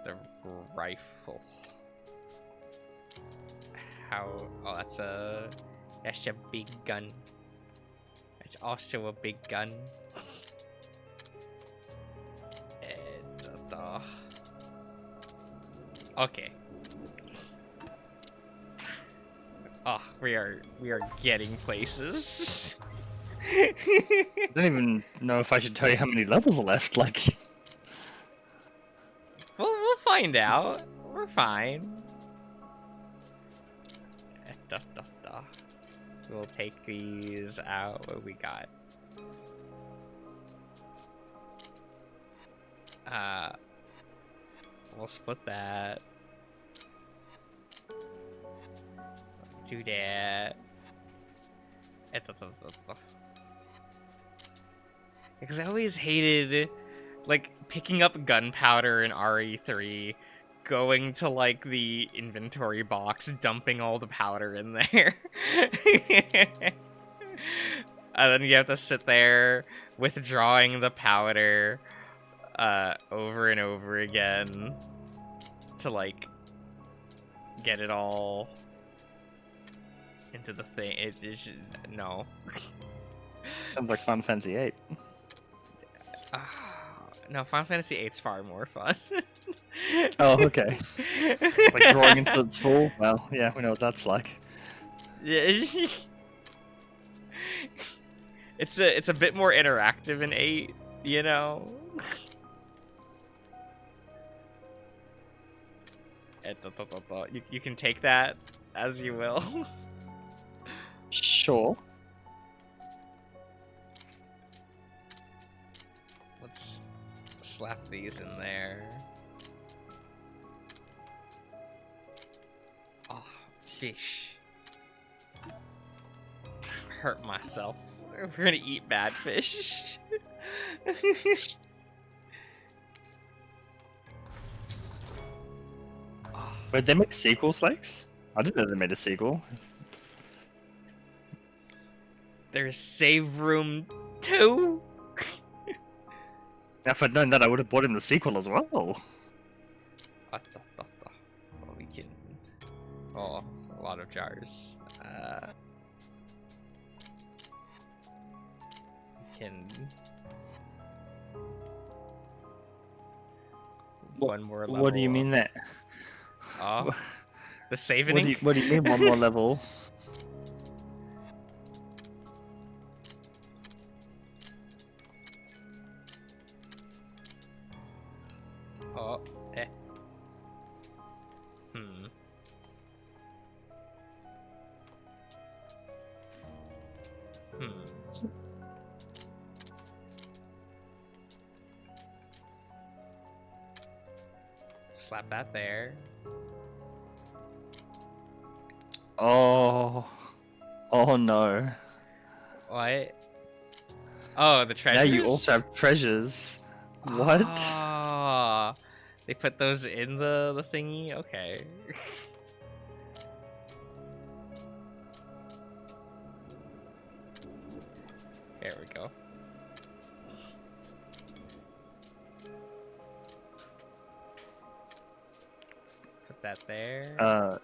The rifle. How? Oh, that's a big gun. It's also a big gun. Okay. Oh, we are getting places. I don't even know if I should tell you how many levels are left. Like, we'll find out. We're fine. We'll take these out. What do we got? We'll split that. Do that. Because I always hated, like, picking up gunpowder in RE3, going to, like, the inventory box, dumping all the powder in there. And then you have to sit there withdrawing the powder over and over again to, like, get it all into the thing. It is no. Sounds like Final Fantasy VIII. No, Final Fantasy VIII's far more fun. Oh, okay. Like drawing into its full. Well, yeah, we know what that's like. Yeah. It's a bit more interactive in 8, you know. You can take that as you will. Sure. Let's slap these in there. Oh, fish. Hurt myself. We're gonna eat bad fish. Wait, they made a sequel, Slakes? I didn't know they made a sequel. There's save room 2. Now, if I'd known that, I would have bought him the sequel as well. We can. Oh, a lot of jars. We can. One more level. What do you mean that? Oh, the saving. What do you mean one more level? Oh, eh. Slap that there. Oh no. What? Oh, the treasures? Now you also have treasures. What? Ah, they put those in the thingy? Okay. There we go. Put that there.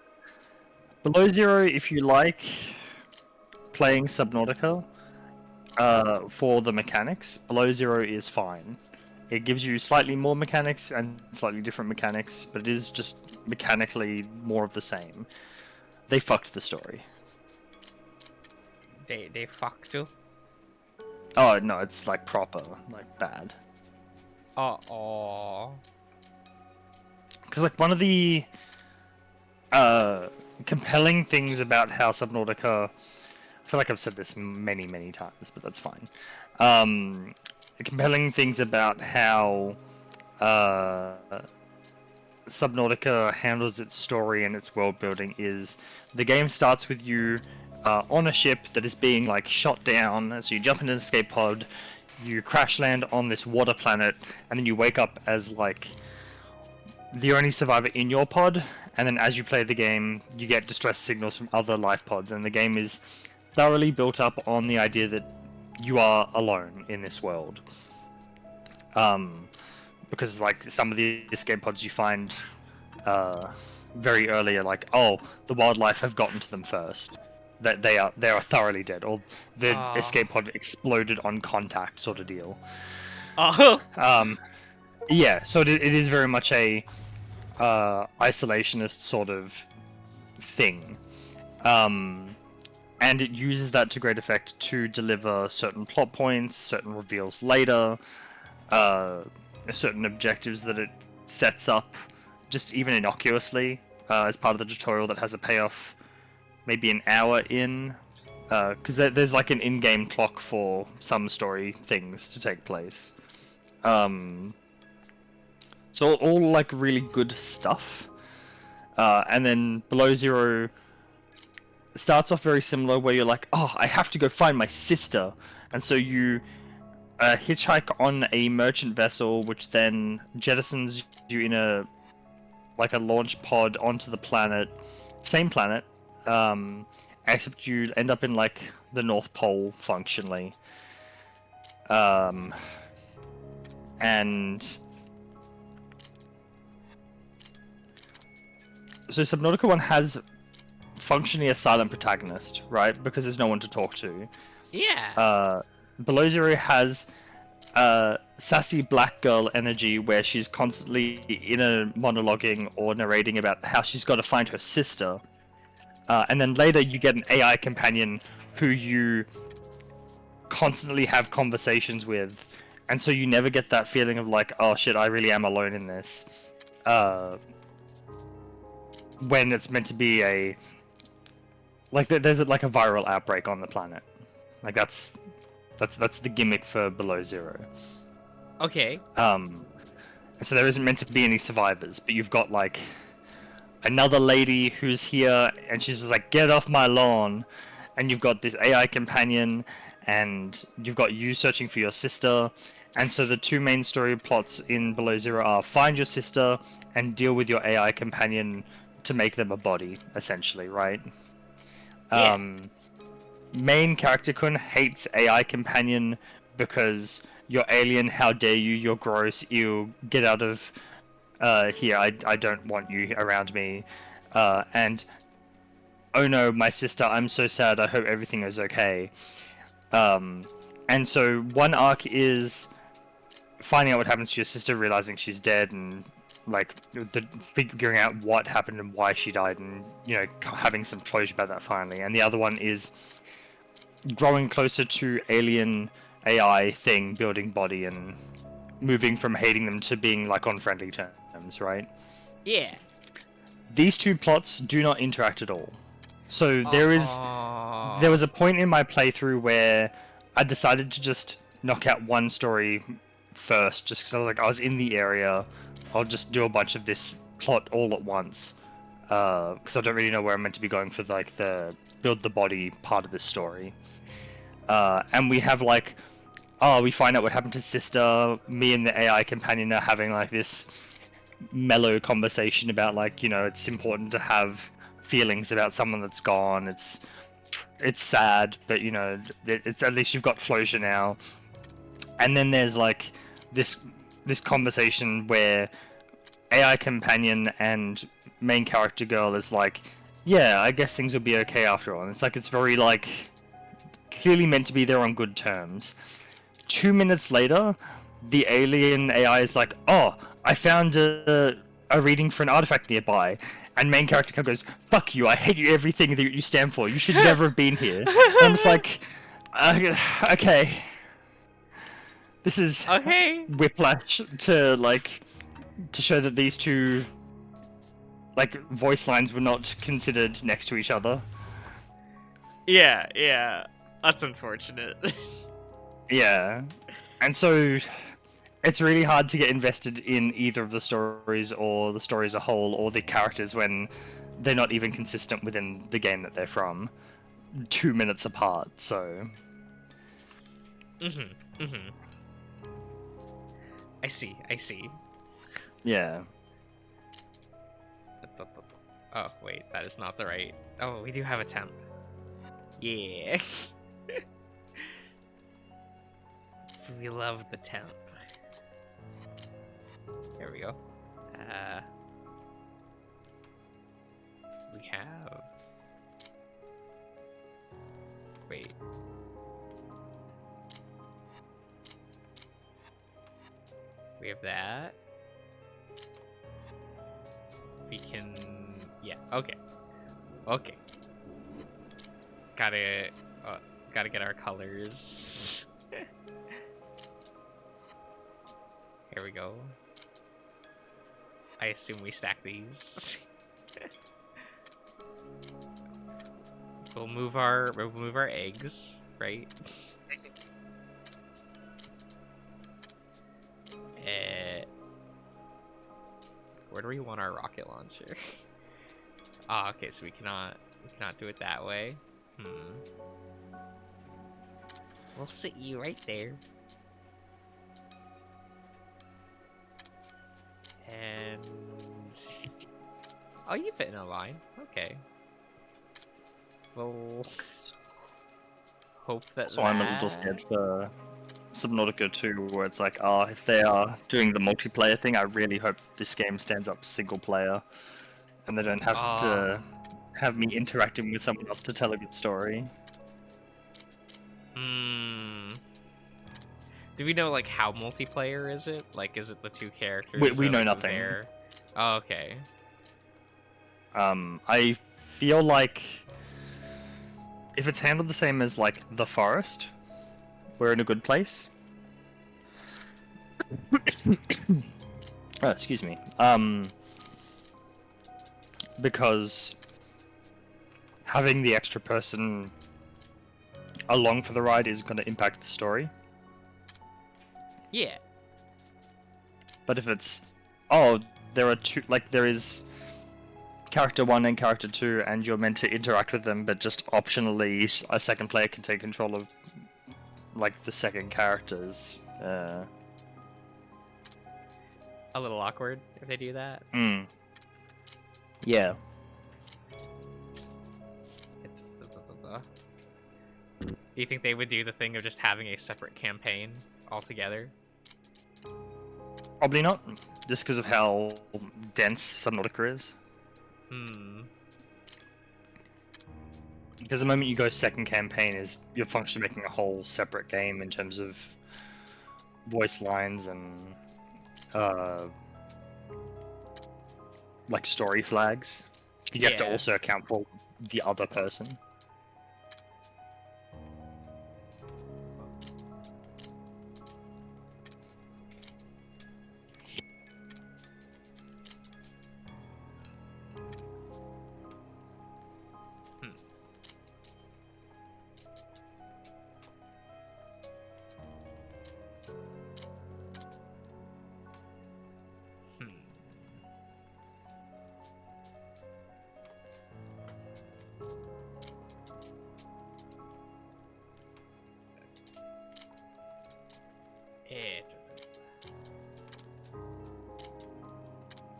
Below Zero, if you like playing Subnautica, for the mechanics, Below Zero is fine. It gives you slightly more mechanics and slightly different mechanics, but it is just mechanically more of the same. They fucked the story. They fucked you? Oh no, it's like proper, like bad. Oh. Because like one of the compelling things about how Subnautica, I feel like I've said this many times, but that's fine. The compelling things about how Subnautica handles its story and its world building is the game starts with you on a ship that is being like shot down, so you jump into an escape pod, you crash land on this water planet, and then you wake up as like the only survivor in your pod, and then as you play the game, you get distress signals from other life pods, and the game is thoroughly built up on the idea that you are alone in this world. Because like some of the escape pods you find very early are like, oh, the wildlife have gotten to them first. That they are thoroughly dead, or the escape pod exploded on contact, sort of deal. Oh. Yeah, so it is very much a isolationist sort of thing, and it uses that to great effect to deliver certain plot points, certain reveals later, certain objectives that it sets up, just even innocuously, as part of the tutorial that has a payoff maybe an hour in, because there's like an in-game clock for some story things to take place. So all like really good stuff. And then Below Zero starts off very similar, where you're like, oh, I have to go find my sister, and so you hitchhike on a merchant vessel, which then jettisons you in a launch pod onto the planet, same planet, except you end up in like the North Pole functionally, and so Subnautica 1 has functionally a silent protagonist, right? Because there's no one to talk to. Yeah. Below Zero has sassy black girl energy, where she's constantly inner monologuing or narrating about how she's got to find her sister. And then later you get an AI companion who you constantly have conversations with, and so you never get that feeling of like, oh shit, I really am alone in this. When it's meant to be a there's like a viral outbreak on the planet, like that's the gimmick for Below Zero. Okay. So there isn't meant to be any survivors, but you've got like another lady who's here, and she's just like, get off my lawn, and you've got this AI companion, and you've got you searching for your sister, and so the two main story plots in Below Zero are find your sister and deal with your AI companion to make them a body, essentially, right? Yeah. Main character Kun hates AI companion because you're alien, how dare you, you're gross, ew, get out of here, I don't want you around me, and oh no, my sister, I'm so sad, I hope everything is okay. And so one arc is finding out what happens to your sister, realizing she's dead, and like figuring out what happened and why she died, and you know, having some closure about that finally. And the other one is growing closer to alien AI thing, building body, and moving from hating them to being like on friendly terms, right? Yeah. These two plots do not interact at all. So there was a point in my playthrough where I decided to just knock out one story first, just because I was in the area. I'll just do a bunch of this plot all at once, because I don't really know where I'm meant to be going for like the build the body part of this story. And we have like, we find out what happened to sister. Me and the AI companion are having like this mellow conversation about like, you know, it's important to have feelings about someone that's gone. It's sad, but you know, it's at least you've got closure now. And then there's like this conversation where AI companion and main character girl is like, yeah, I guess things will be okay after all. And it's like, it's very like clearly meant to be there on good terms. 2 minutes later, the alien AI is like, oh, I found a reading for an artifact nearby. And main character goes, fuck you, I hate you, everything that you stand for. You should never have been here. And I'm just like, okay. This is okay. whiplash to show that these two like voice lines were not considered next to each other. Yeah. That's unfortunate. Yeah. And so it's really hard to get invested in either of the stories or the story as a whole or the characters when they're not even consistent within the game that they're from. 2 minutes apart, so. I see. Yeah. Oh, wait, that is not the right... Oh, we do have a temp. Yeah. We love the temp. There we go. We have... Wait. We have that. We can... Yeah, okay. Gotta get our colors. Here we go. I assume we stack these. We'll move our eggs, right? Where do we want our rocket launcher? Ah, okay, so we cannot do it that way. We'll sit you right there. And oh, you fit in a line. Okay. We'll hope that. So I'm a little scared for Subnautica 2, where it's like, oh, if they are doing the multiplayer thing, I really hope this game stands up single player, and they don't have to have me interacting with someone else to tell a good story. Do we know like how multiplayer is it? Like, is it the two characters? We know nothing. Oh, okay. I feel like if it's handled the same as like The Forest, we're in a good place. Oh, excuse me. Because having the extra person along for the ride is going to impact the story. Yeah. But if it's, oh, there are two, like there is character 1 and character 2, and you're meant to interact with them, but just optionally a second player can take control of like the second characters. A little awkward if they do that. Yeah. Do you think they would do the thing of just having a separate campaign altogether? Probably not, just because of how dense Subnautica is. Because the moment you go second campaign, is you're functionally making a whole separate game in terms of voice lines and like story flags. You have to also account for the other person.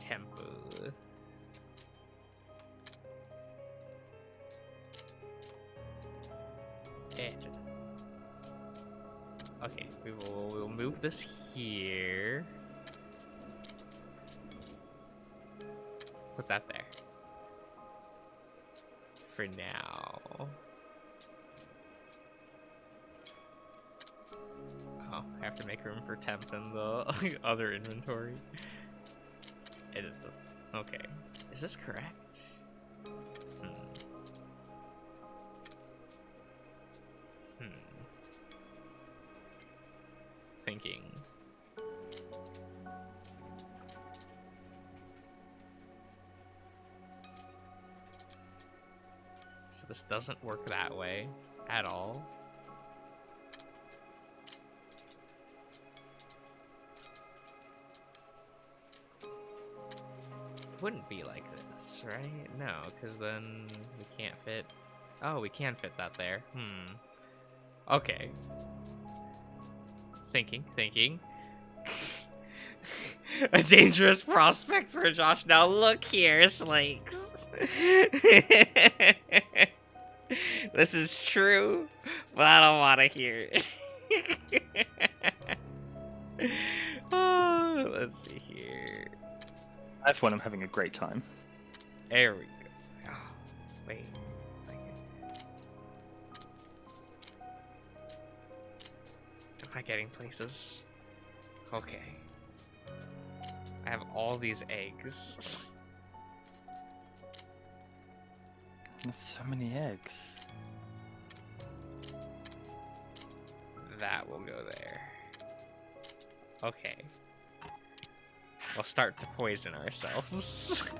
Temple. Okay, we'll move this here. Put that there. For now. Oh, I have to make room for temp in the other inventory. It is okay. Is this correct? Thinking. So this doesn't work that way at all. Wouldn't be like this, right? No, because then we can't fit. Oh, we can fit that there. Okay. Thinking. A dangerous prospect for Josh. Now look here, Slakes. This is true, but I don't want to hear it. Oh, let's see here. I have one. I'm having a great time. There we go. Oh, wait. Am I getting places? Okay. I have all these eggs. That's so many eggs. That will go there. Okay. We'll start to poison ourselves.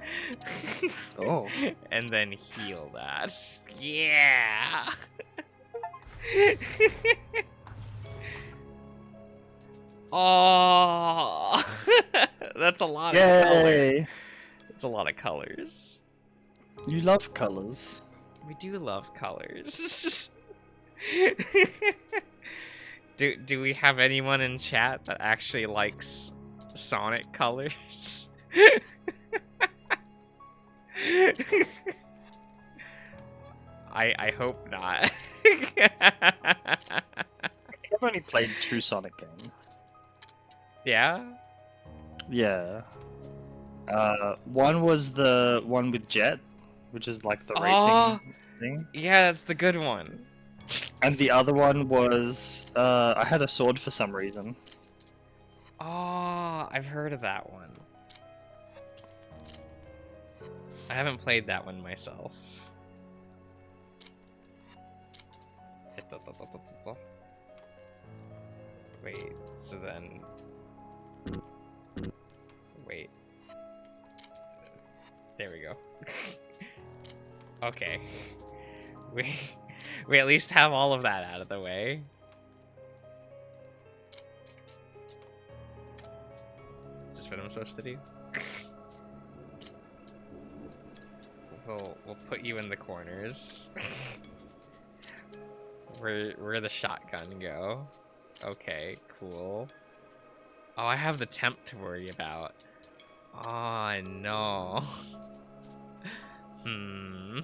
Oh. And then heal that. Yeah! Oh! That's a lot of color. It's a lot of colors. You love colors. We do love colors. Do we have anyone in chat that actually likes Sonic colors? I hope not. I've only played 2 Sonic games. Yeah? Yeah. One was the one with Jet, which is like the racing thing. Yeah, that's the good one. And the other one was, I had a sword for some reason. Oh, I've heard of that one. I haven't played that one myself. Wait, so then... Wait. There we go. Okay. We at least have all of that out of the way. Is this what I'm supposed to do? We'll put you in the corners. Where the shotgun go? Okay, cool. Oh, I have the temp to worry about. Oh no. I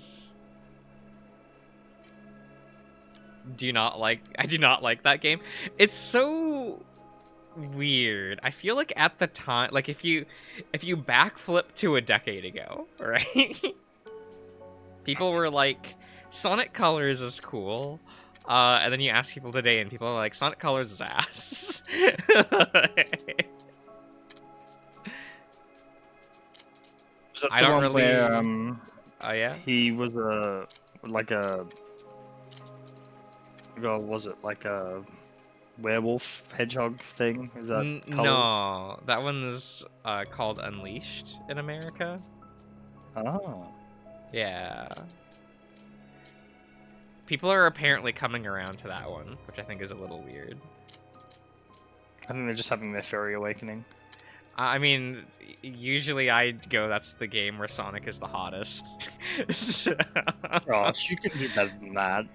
do not like that game. It's so weird. I feel like at the time, like if you backflip to a decade ago, right? People were like, Sonic Colors is cool. And then you ask people today and people are like, Sonic Colors is ass. I don't really. Where, oh yeah. He was like a. God, was it like a werewolf hedgehog thing? Is that Colors? No, that one's called Unleashed in America. Oh. Yeah. People are apparently coming around to that one, which I think is a little weird. I think they're just having their furry awakening. I mean, usually I go, that's the game where Sonic is the hottest. So... Gosh, you can do better than that.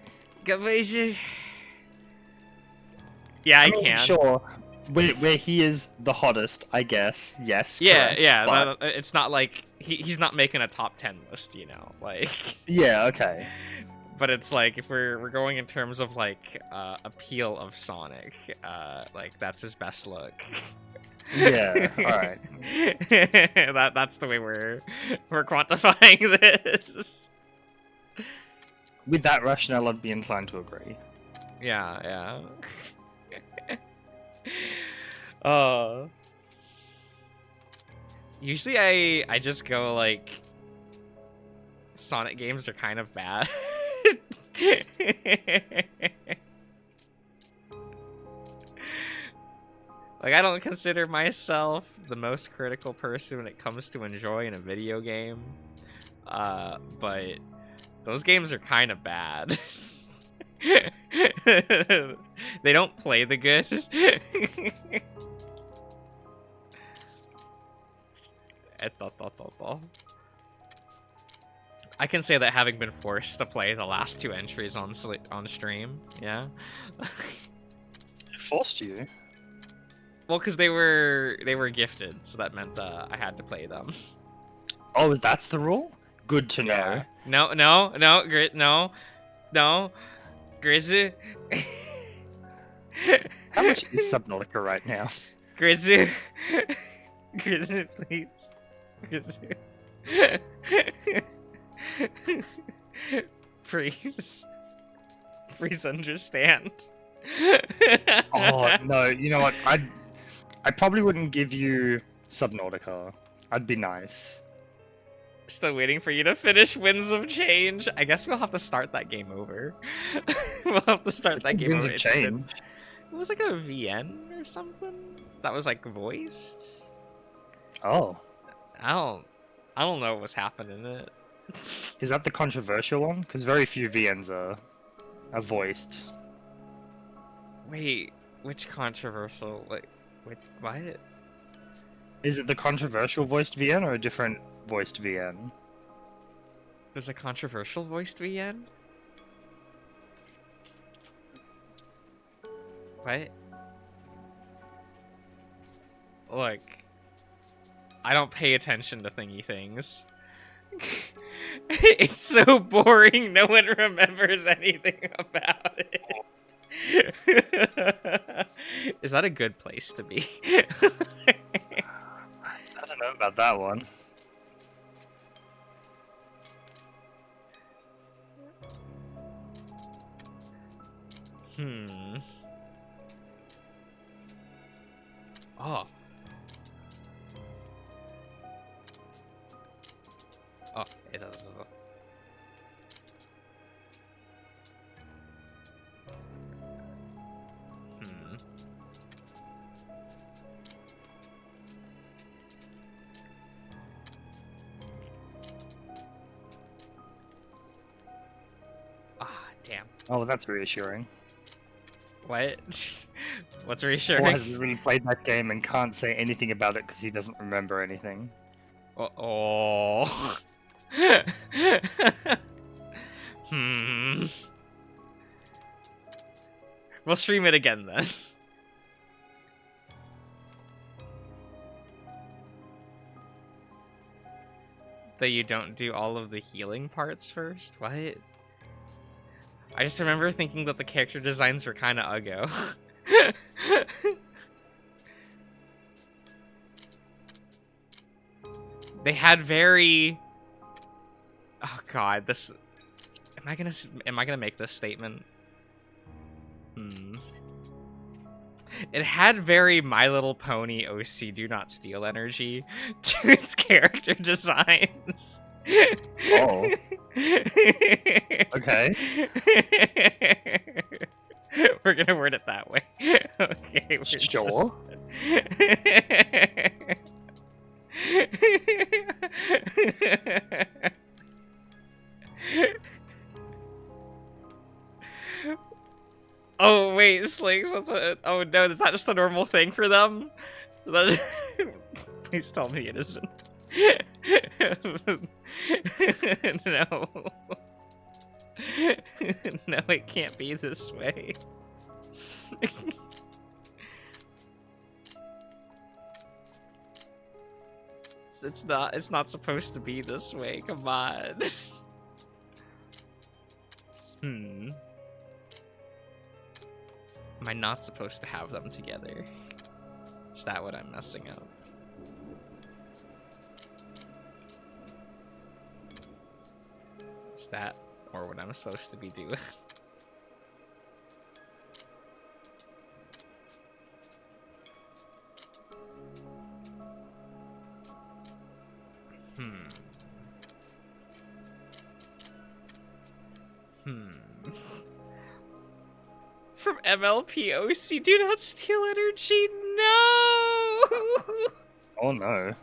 Yeah, I can. Sure. Where he is the hottest, I guess. Yes. Yeah, correct, yeah. but... It's not like he's not making a top 10 list, you know. Like. Yeah. Okay. But it's like if we're going in terms of like appeal of Sonic, like that's his best look. Yeah. All right. That's the way we're quantifying this. With that rationale, I'd be inclined to agree. Yeah. Usually I just go like Sonic games are kind of bad. Like, I don't consider myself the most critical person when it comes to enjoying a video game. But those games are kind of bad. They don't play the good. I can say that having been forced to play the last 2 entries on stream, yeah. It forced you? Well, because they were gifted, so that meant I had to play them. Oh, that's the rule? Good to know. No, Grizzy. How much is Subnautica right now? Grizzy, please, Grizzy. Please understand. Oh no, you know what? I probably wouldn't give you Subnautica. I'd be nice. Still waiting for you to finish Winds of Change. I guess we'll have to start that game over. We'll have to start that game Winds over. of Change? It was like a VN or something that was like voiced. Oh. I don't know what was happening in it. Is that the controversial one? Because very few VNs are voiced. Wait, which controversial? Wait, what? Is it the controversial voiced VN or a different voiced VN? There's a controversial voiced VN? What? Look, I don't pay attention to thingy things. It's so boring, no one remembers anything about it. Is that a good place to be? I don't know about that one. Oh. Oh, it does. Ah, damn. Oh, that's reassuring. What? What's reassuring? Paul hasn't really played that game and can't say anything about it because he doesn't remember anything. Oh. We'll stream it again then. That you don't do all of the healing parts first? What? I just remember thinking that the character designs were kind of uggo. They had very... Oh god, this... Am I gonna make this statement? It had very My Little Pony OC Do Not Steal energy to its character designs. Oh. Okay. We're gonna word it that way. Okay, Sure. Oh wait, Slinks, that's a... Oh no, is that just a normal thing for them? Please tell me it isn't. No. No, it can't be this way. It's not supposed to be this way, come on. Am I not supposed to have them together? Is that what I'm messing up? Is that or what I'm supposed to be doing? From MLP OC, do not steal energy. No. Oh no.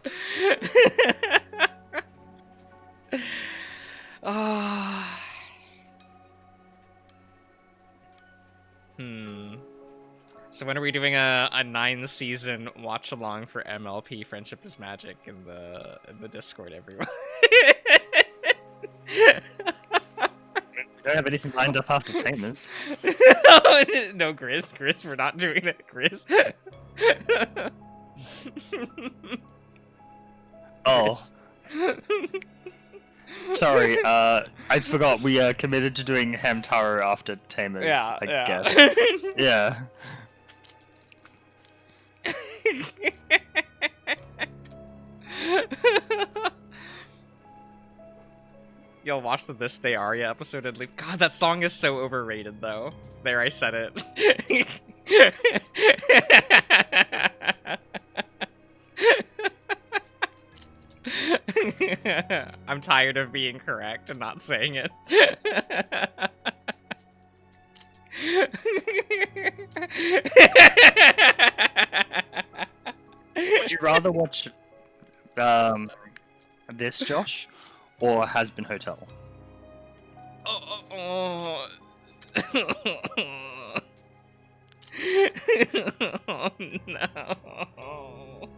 So when are we doing a 9-season watch along for MLP Friendship is Magic in the Discord, everyone? We don't have anything lined up after Tamers. No, Grizz, we're not doing that, Grizz. Oh. Sorry, I forgot we are committed to doing Hamtaro after Tamers, I guess. Yeah. You'll watch the This Day Aria episode and leave. God, that song is so overrated, though. There, I said it. I'm tired of being correct and not saying it. Would you rather watch This Josh, or Has Been Hotel? Oh no.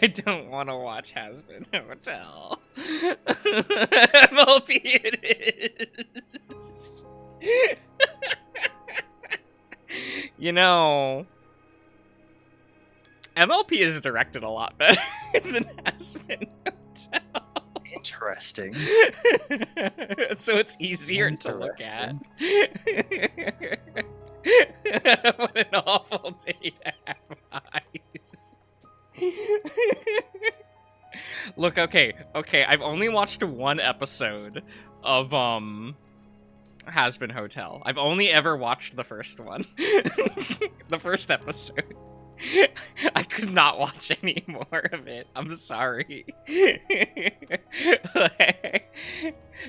I don't want to watch Has Been Hotel. MLP it is. You know, MLP is directed a lot better than Has Been Hotel. Interesting. So it's easier to look at. What an awful day to have eyes. Look, okay, I've only watched one episode of Has Been Hotel. I've only ever watched the first one. The first episode. I could not watch any more of it. I'm sorry.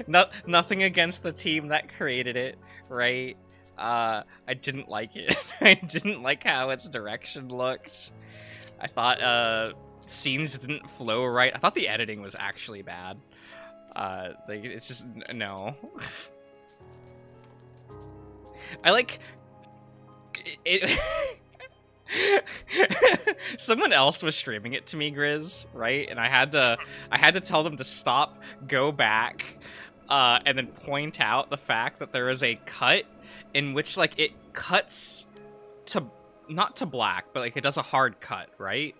Nothing against the team that created it, right? I didn't like it. I didn't like how its direction looked. I thought scenes didn't flow right. I thought the editing was actually bad. Like, it's just no. I like it. Someone else was streaming it to me, Grizz, right? And I had to tell them to stop, go back, and then point out the fact that there is a cut in which, like, it cuts to, not to black, but, like, it does a hard cut, right?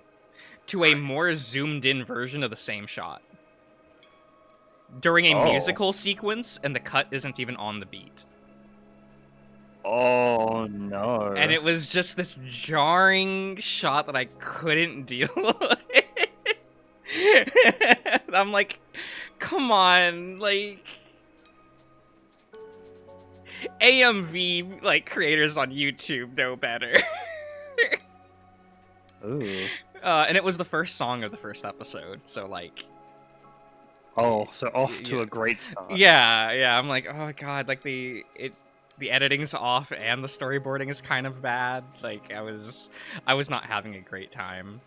To a more zoomed in version of the same shot. During a musical sequence, and the cut isn't even on the beat. Oh no. And it was just this jarring shot that I couldn't deal with. I'm like, come on, like, AMV, like, creators on YouTube know better. Ooh. And it was the first song of the first episode, so, like... Oh, so off to a great start. Yeah, I'm like, oh god, like, the editing's off and the storyboarding is kind of bad. Like, I was not having a great time.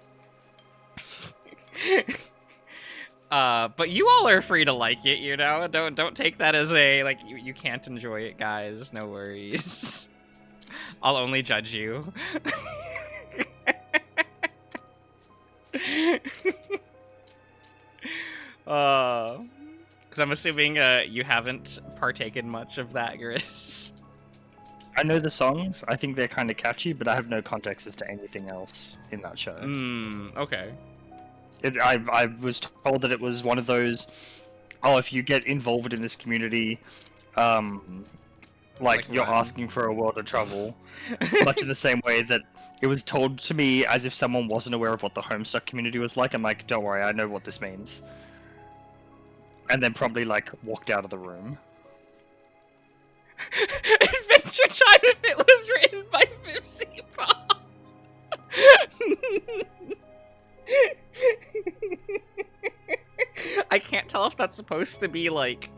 But you all are free to like it, you know? Don't take that as a, like, you can't enjoy it, guys. No worries. I'll only judge you. Because I'm assuming you haven't partaken much of that, Gris. I know the songs. I think they're kind of catchy, but I have no context as to anything else in that show. Okay. I was told that it was one of those, oh, if you get involved in this community, like you're asking for a world of trouble. Much in the same way that it was told to me as if someone wasn't aware of what the Homestuck community was like. I'm like, don't worry, I know what this means. And then probably, like, walked out of the room. Adventure Time if it was written by Vipsy Pop. I can't tell if that's supposed to be, like,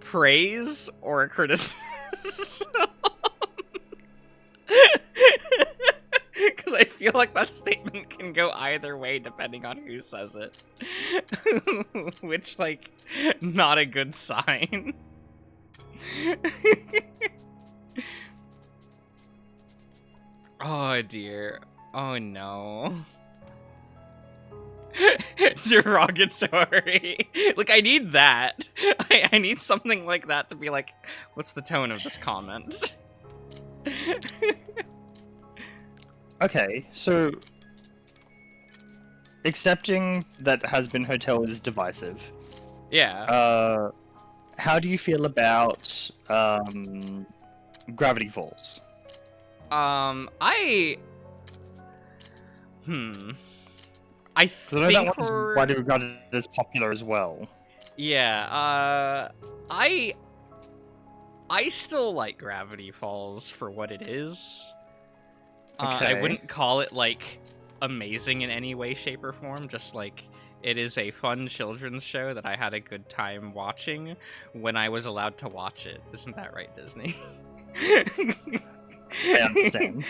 praise or a criticism. Because I feel like that statement can go either way depending on who says it. Which, like, not a good sign. Oh dear. Oh no. Derogatory. Like, I need that. I need something like that to be like, what's the tone of this comment? Okay, so accepting that Has Been Hotel is divisive. Yeah. How do you feel about Gravity Falls? I I know think that one's widely regarded as popular as well. Yeah, I still like Gravity Falls for what it is. Okay. I wouldn't call it, like, amazing in any way, shape, or form, just, like, it is a fun children's show that I had a good time watching when I was allowed to watch it. Isn't that right, Disney? I understand.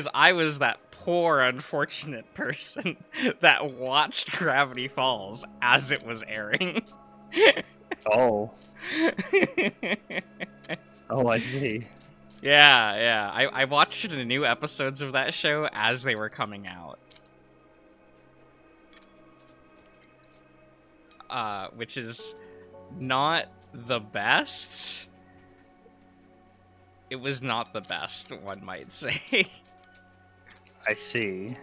because I was that poor, unfortunate person that watched Gravity Falls as it was airing. Oh. Oh, I see. Yeah. I watched the new episodes of that show as they were coming out. Which is not the best. It was not the best, one might say. I see.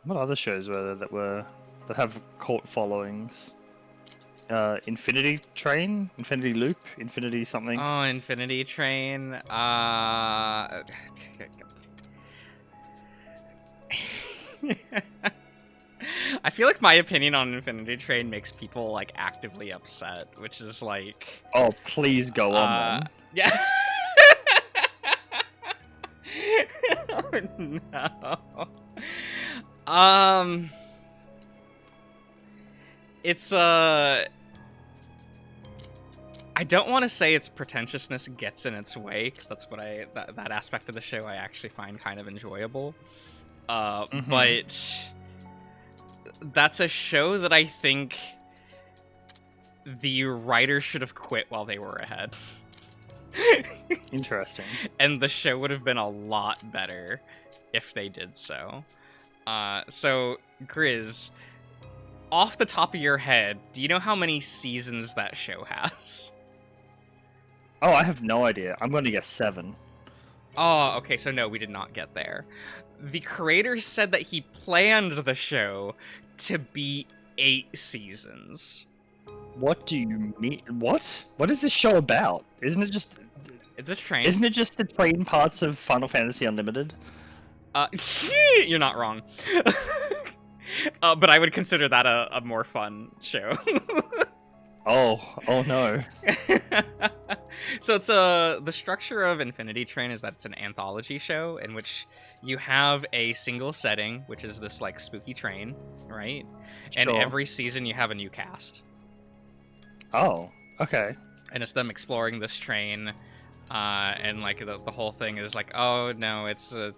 What other shows were there that have cult followings? Infinity Train? Infinity Loop? Infinity something? Oh, Infinity Train. I feel like my opinion on Infinity Train makes people like actively upset, which is like. Oh, please go on then. Yeah. Oh no. It's I don't want to say its pretentiousness gets in its way, because that's what that aspect of the show I actually find kind of enjoyable. But that's a show that I think the writers should have quit while they were ahead. Interesting. And the show would have been a lot better if they did so. So, Grizz, off the top of your head, do you know how many seasons that show has? Oh, I have no idea. I'm going to guess 7. Oh, okay, so no, we did not get there. The creators said that he planned the show to be 8 seasons. What do you mean? What? What is this show about? Isn't it just... Is this train? Isn't it just the train parts of Final Fantasy Unlimited? You're not wrong. But I would consider that a more fun show. Oh no. So it's the structure of Infinity Train is that it's an anthology show in which you have a single setting, which is this like spooky train, right? And Sure. every season you have a new cast. Oh, okay. And it's them exploring this train, and like the whole thing is like, oh no, it's a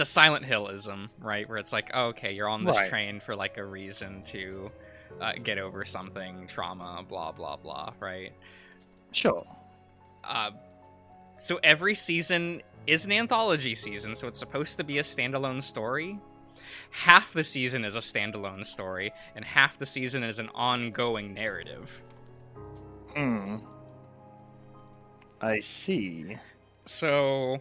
Silent Hillism, right? Where it's like, oh, okay, you're on this Right. train for like a reason to get over something, trauma, blah blah blah, right? Sure. So every season is an anthology season, so it's supposed to be a standalone story. Half the season is a standalone story, and half the season is an ongoing narrative. I see. So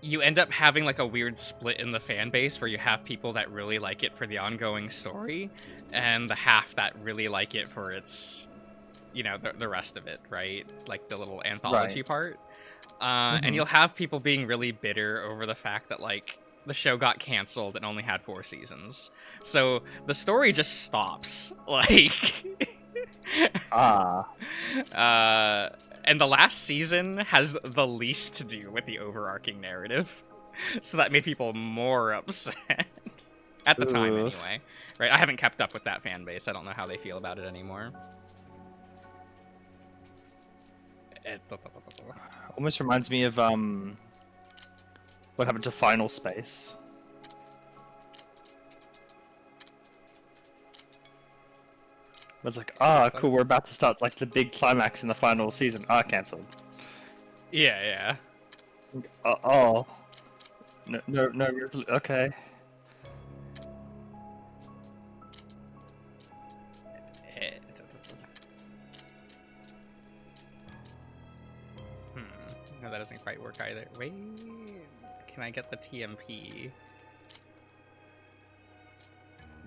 you end up having like a weird split in the fan base where you have people that really like it for the ongoing story, and the half that really like it for its, you know, the rest of it, right? Like the little anthology part. And you'll have people being really bitter over the fact that like the show got canceled and only had 4 seasons. So the story just stops. Like and the last season has the least to do with the overarching narrative. So that made people more upset. At the time, anyway. Right? I haven't kept up with that fan base. I don't know how they feel about it anymore. Almost reminds me of what happened to Final Space. It's like, cool, we're about to start like the big climax in the final season. Cancelled. Yeah. No, okay. No, that doesn't quite work either. Wait, can I get the TMP?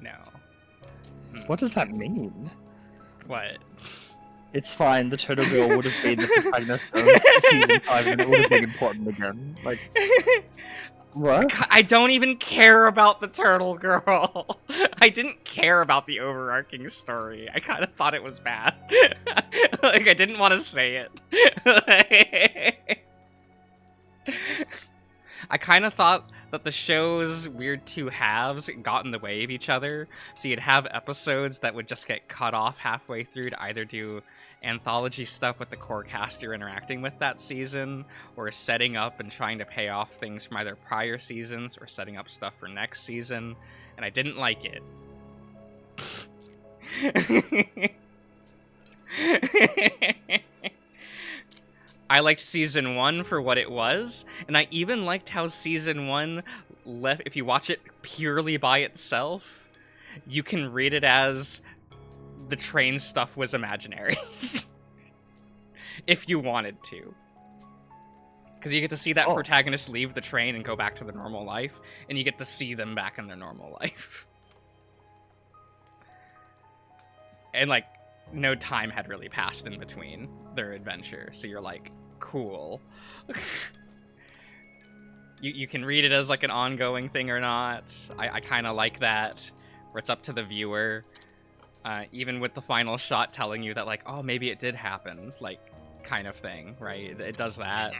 No. What does that mean? What? It's fine, the Turtle Girl would have been the protagonist of season 5 and it would have been important again. Like, what? I don't even care about the Turtle Girl. I didn't care about the overarching story. I kind of thought it was bad. Like, I didn't want to say it. I kind of thought that the show's weird two halves got in the way of each other. So you'd have episodes that would just get cut off halfway through to either do anthology stuff with the core cast you're interacting with that season, or setting up and trying to pay off things from either prior seasons or setting up stuff for next season. And I didn't like it. I liked season 1 for what it was, and I even liked how season 1 left. If you watch it purely by itself, you can read it as the train stuff was imaginary. If you wanted to. Because you get to see that protagonist leave the train and go back to their normal life, and you get to see them back in their normal life. And, like, no time had really passed in between their adventure, so you're like, cool. You can read it as, like, an ongoing thing or not. I kind of like that, where it's up to the viewer. Even with the final shot telling you that, like, oh, maybe it did happen, like, kind of thing, right? It does that.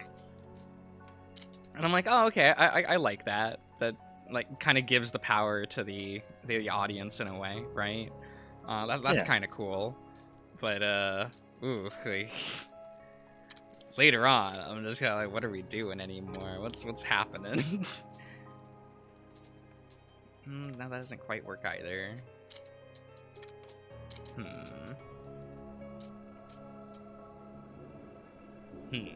And I'm like, oh, okay, I like that. That, like, kind of gives the power to the audience in a way, right? That's kind of cool. But, like, later on, I'm just kind of like, what are we doing anymore? What's happening? No, that doesn't quite work either. I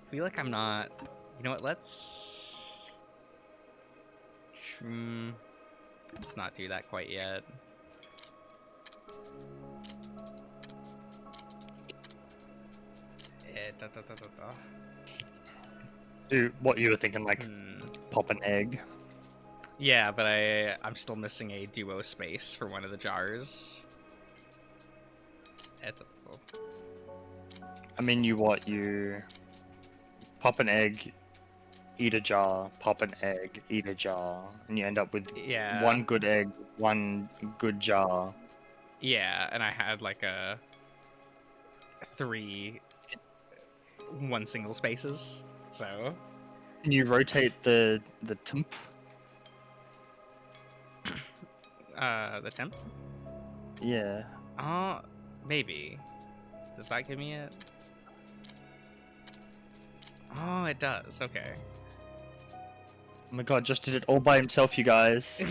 feel like I'm not... You know what, let's not do that quite yet. Do what you were thinking, like, pop an egg. Yeah, but I'm still missing a duo space for one of the jars. I mean, you pop an egg, eat a jar, pop an egg, eat a jar, and you end up with one good egg, one good jar. Yeah, and I had like 3 one single spaces, so. Can you rotate the temp? The temp? Yeah. Maybe. Does that give me it? Oh, it does. Okay. Oh my god, Josh did it all by himself, you guys.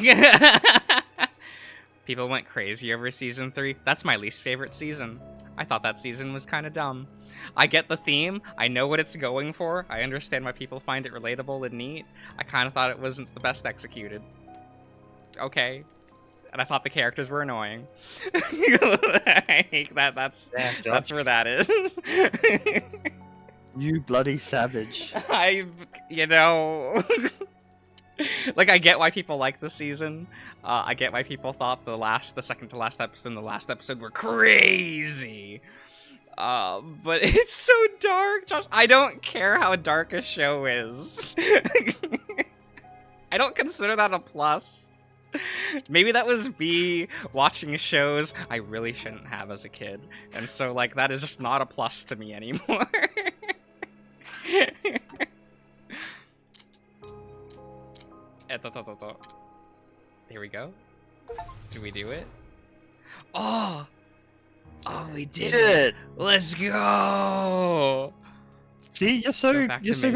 People went crazy over season 3. That's my least favorite season. I thought that season was kind of dumb. I get the theme. I know what it's going for. I understand why people find it relatable and neat. I kind of thought it wasn't the best executed. Okay. And I thought the characters were annoying. I think that's where that is. You bloody savage. You know... Like, I get why people like this season. I get why people thought the second to last episode and the last episode were crazy. But it's so dark, Josh. I don't care how dark a show is. I don't consider that a plus. Maybe that was me watching shows I really shouldn't have as a kid. And so, like, that is just not a plus to me anymore. There we go. Did we do it? Oh! Oh, we did it! Let's go! See, you're so good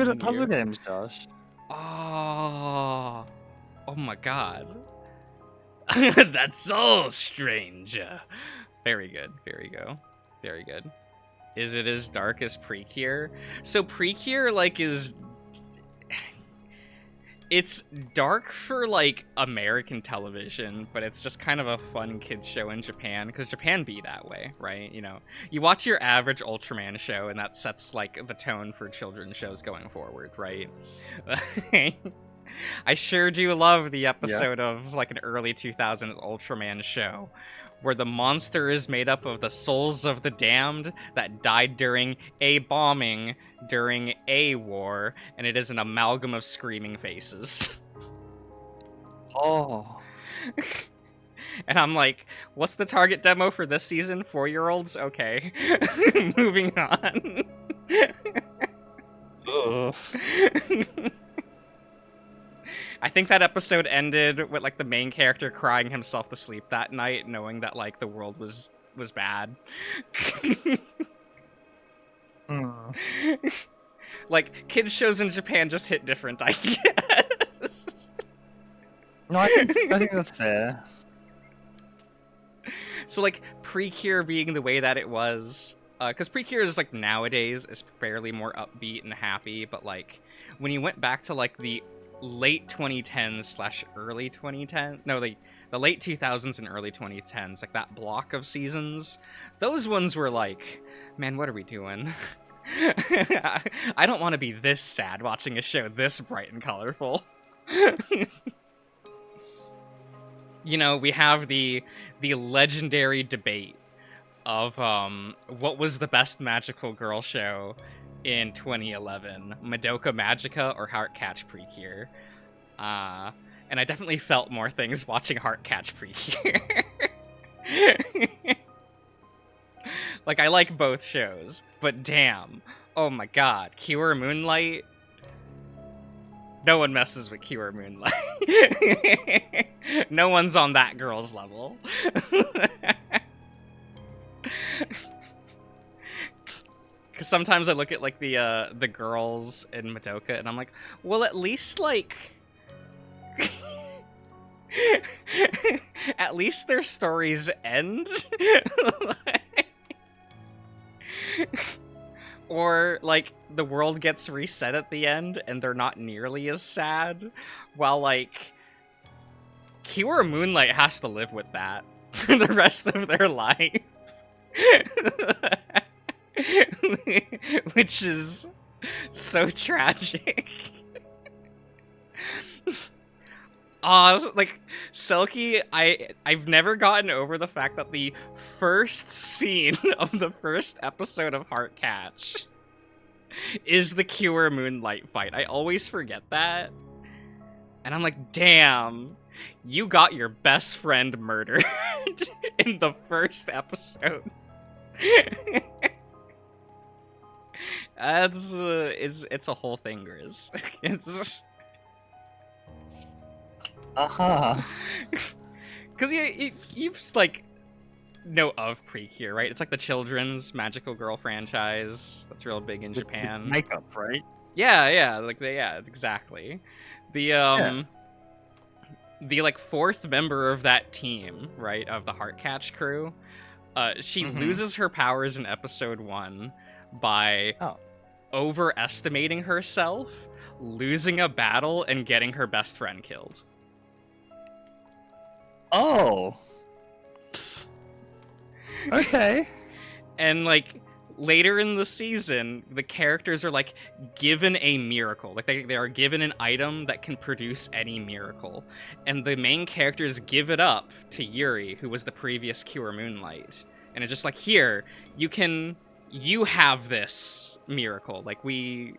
at puzzle games, Josh. Oh! Oh my god. That's so strange. Very good. Very go. Very good. Is it as dark as Precure? So Precure, like, is... It's dark for, like, American television, but it's just kind of a fun kids show in Japan, because Japan be that way, right? You know, you watch your average Ultraman show, and that sets, like, the tone for children's shows going forward, right? I sure do love the episode of, like, an early 2000s Ultraman show, where the monster is made up of the souls of the damned that died during a bombing during a war, and it is an amalgam of screaming faces. Oh. And I'm like, what's the target demo for this season? 4-year-olds? Okay. Moving on. I think that episode ended with like the main character crying himself to sleep that night, knowing that like the world was bad. Like kids shows in Japan just hit different, I guess. No, I think that's fair. So like Precure being the way that it was, because Precure is like nowadays is fairly more upbeat and happy, but like when you went back to like the late 2010s / early 2010s, no, the late 2000s and early 2010s, like that block of seasons, those ones were like, man, what are we doing? I don't want to be this sad watching a show this bright and colorful. You know, we have the legendary debate of what was the best magical girl show in 2011, Madoka Magica or Heartcatch Precure. And I definitely felt more things watching Heartcatch Precure. Like, I like both shows, but damn. Oh my god, Cure Moonlight? No one messes with Cure Moonlight. No one's on that girl's level. Because sometimes I look at, like, the girls in Madoka, and I'm like, well, at least, like... at least their stories end? Or, like, the world gets reset at the end, and they're not nearly as sad, while, like, Cure Moonlight has to live with that for the rest of their life. Which is so tragic. Like, Selkie, I've never gotten over the fact that the first scene of the first episode of Heartcatch is the Cure Moonlight fight. I always forget that. And I'm like, damn, you got your best friend murdered in the first episode. That's, it's a whole thing, Grizz. It's... Because you've like know of Precure, right? It's like the children's magical girl franchise that's real big in Japan. Makeup, right? Yeah, like exactly. The the like fourth member of that team, right, of the Heartcatch crew, she loses her powers in episode 1 by overestimating herself, losing a battle, and getting her best friend killed. Oh. Okay. And, like, later in the season, the characters are, like, given a miracle. Like, they are given an item that can produce any miracle. And the main characters give it up to Yuri, who was the previous Cure Moonlight. And it's just like, here, you have this miracle. Like, we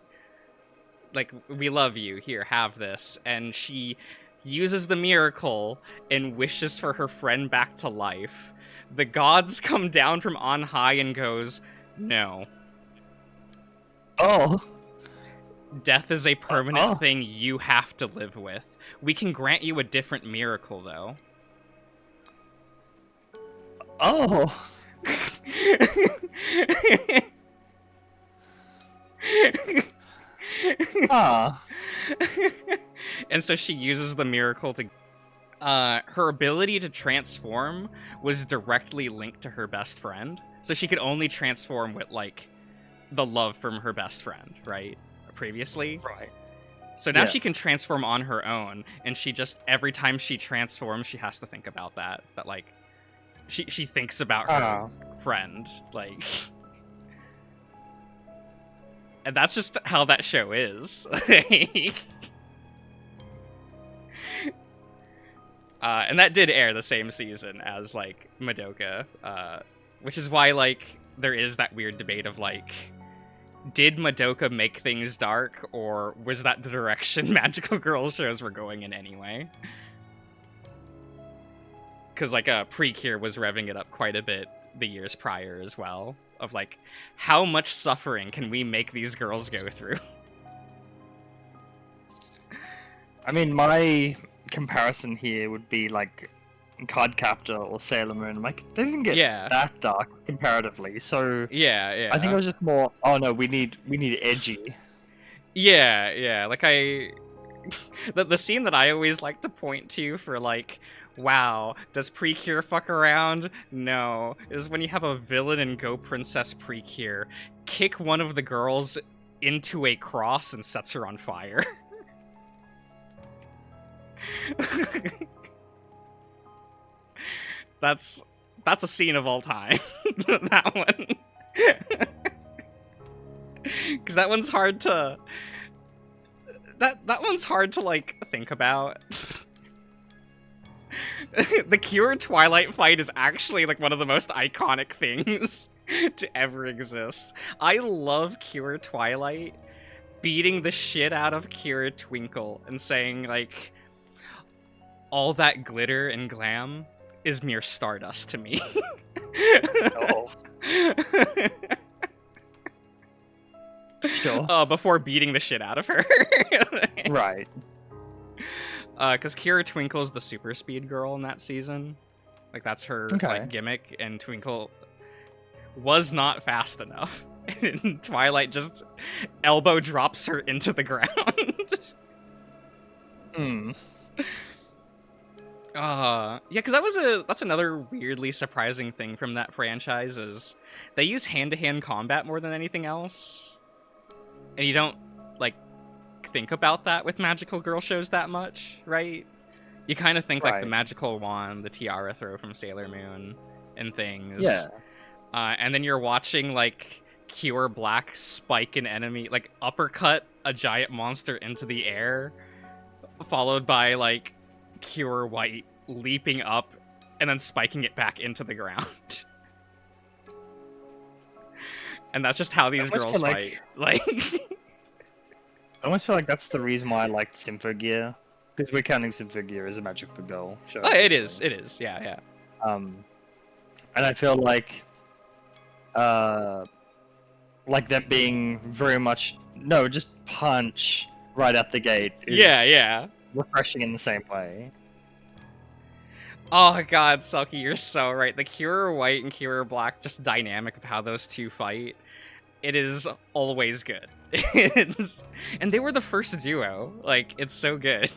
love you. Here, have this. And she uses the miracle and wishes for her friend back to life. The gods come down from on high and goes, no. Oh. Death is a permanent thing you have to live with. We can grant you a different miracle, though. Oh. And so she uses the miracle to... her ability to transform was directly linked to her best friend. So she could only transform with, like, the love from her best friend, right? Previously. Right. So now she can transform on her own, and she just, every time she transforms, she has to think about that. That, like, she thinks about her friend, like... And that's just how that show is. And that did air the same season as, like, Madoka, which is why, like, there is that weird debate of, like, did Madoka make things dark, or was that the direction magical girl shows were going in anyway? Because, like, Precure was revving it up quite a bit the years prior as well, of, like, how much suffering can we make these girls go through? I mean, my comparison here would be like Cardcaptor or Sailor Moon. Like, they didn't get that dark comparatively, so yeah. I think it was just more, oh no, we need edgy. Yeah, like the scene that I always like to point to for like, wow, does Precure fuck around? No, is when you have a villain in Go Princess Precure kick one of the girls into a cross and sets her on fire. That's a scene of all time. That one. Because that one's hard to... That one's hard to, like, think about. The Cure Twilight fight is actually, like, one of the most iconic things to ever exist. I love Cure Twilight beating the shit out of Cure Twinkle and saying, like, all that glitter and glam is mere stardust to me. Oh. Sure. Before beating the shit out of her. Right. Because Kira Twinkle's the super speed girl in that season. Like, that's her like gimmick, and Twinkle was not fast enough. And Twilight just elbow drops her into the ground. Yeah, because that's another weirdly surprising thing from that franchise is they use hand-to-hand combat more than anything else. And you don't, like, think about that with magical girl shows that much, right? You kind of think, like, the magical wand, the tiara throw from Sailor Moon, and things. Yeah. And then you're watching, like, Cure Black spike an enemy, like, uppercut a giant monster into the air, followed by, like, Cure White leaping up and then spiking it back into the ground. And that's just how these girls fight. Like, I almost feel like that's the reason why I liked Symphogear, because we're counting Symphogear as a magical girl show. Oh, it is, yeah. And I feel like them being very much just punch right out the gate. Yeah. Refreshing in the same way. Oh god, Sulky, you're so right. The Cure White and Cure Black, just dynamic of how those two fight. It is always good. And they were the first duo. Like, it's so good.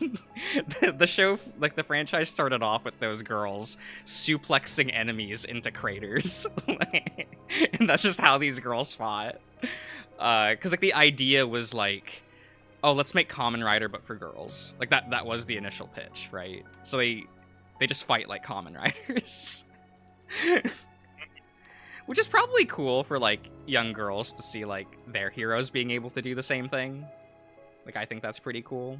The show, like, the franchise started off with those girls suplexing enemies into craters. And that's just how these girls fought. Because, like, the idea was, like, oh, let's make Kamen Rider but for girls. Like, that was the initial pitch, right? So they just fight like Kamen Riders. Which is probably cool for, like, young girls to see, like, their heroes being able to do the same thing. Like, I think that's pretty cool.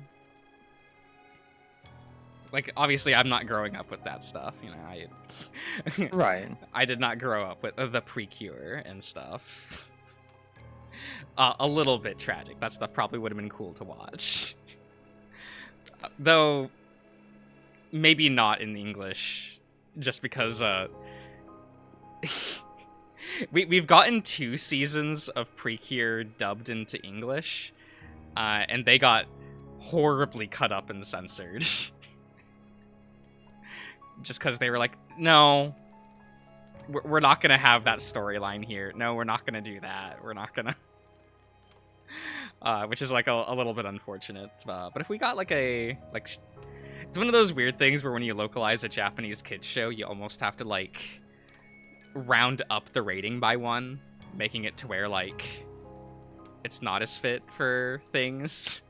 Like, obviously, I'm not growing up with that stuff, you know, Right. I did not grow up with the Precure and stuff. A little bit tragic. That stuff probably would have been cool to watch. Though, maybe not in English, just because, We've gotten 2 seasons of Precure dubbed into English, and they got horribly cut up and censored. Just because they were like, no, we're not going to have that storyline here. No, we're not going to do that. We're not going to... which is, like, a little bit unfortunate. But if we got, like, it's one of those weird things where when you localize a Japanese kids show, you almost have to, like, round up the rating by 1, making it to where, like, it's not as fit for things.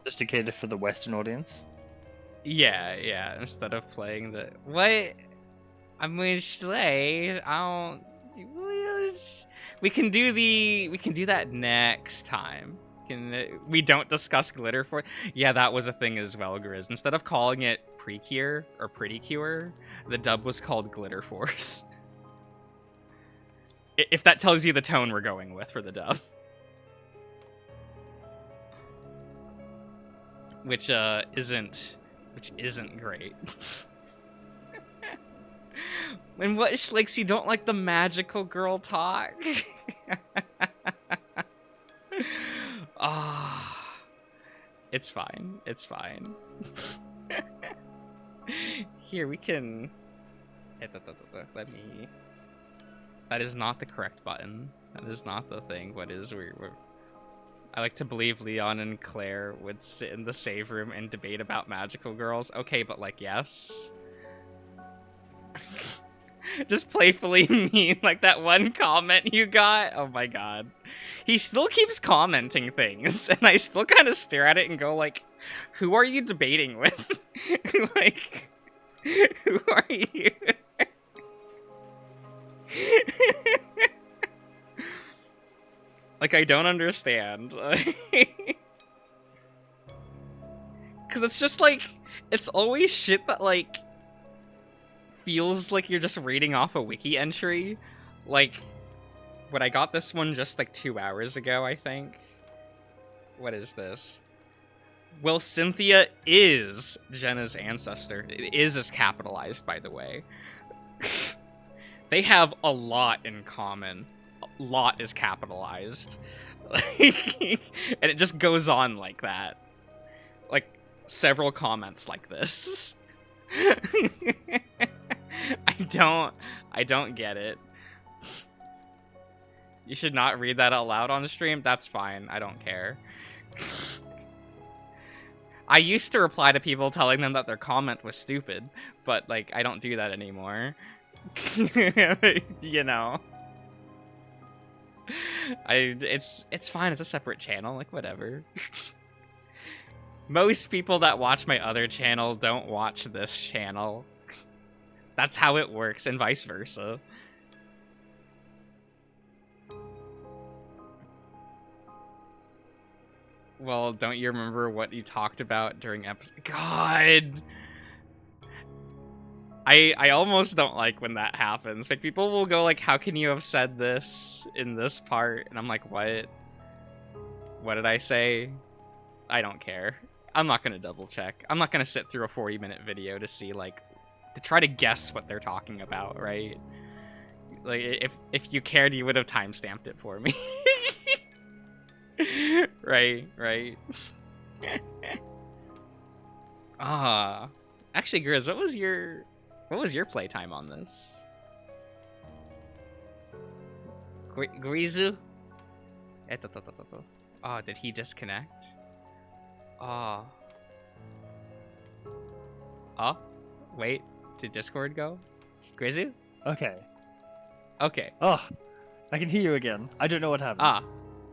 Just to cater for the Western audience? Yeah, instead of playing the... What? I'm gonna slay. I don't... We can do that next time. We don't discuss glitter for... Yeah, that was a thing as well, Grizz. Instead of calling it Precure or Pretty Cure, the dub was called Glitter Force. If that tells you the tone we're going with for the dub. Which isn't great. When what Schlicks, you don't like the magical girl talk? It's fine. It's fine. Here, we can... Let me... That is not the correct button. That is not the thing. What is... I like to believe Leon and Claire would sit in the save room and debate about magical girls. Okay, but like, yes. Just playfully mean, like that one comment you got. Oh my god. He still keeps commenting things, and I still kind of stare at it and go like, who are you debating with? Like, who are you? Like, I don't understand. Because it's just like, it's always shit that like feels like you're just reading off a wiki entry. Like, when I got this one just like 2 hours ago, I think. What is this? Well, Cynthia is Jenna's ancestor. It is capitalized, by the way. They have a lot in common. A lot is capitalized. And it just goes on like that. Like, several comments like this. I don't get it. You should not read that out loud on the stream. That's fine. I don't care. I used to reply to people telling them that their comment was stupid, but like I don't do that anymore. You know. It's fine. It's a separate channel. Like whatever. Most people that watch my other channel don't watch this channel. That's how it works, and vice versa. Well, don't you remember what you talked about during episode? God! I almost don't like when that happens. Like, people will go like, how can you have said this in this part? And I'm like, what? What did I say? I don't care. I'm not gonna double check. I'm not gonna sit through a 40-minute video to see, like, to try to guess what they're talking about, right? Like, if you cared, you would have timestamped it for me. Right. Actually, Grizz, what was your playtime on this? Grizu? Oh, did he disconnect? Oh, wait, did Discord go? Grizu? Okay. Okay. Oh, I can hear you again. I don't know what happened.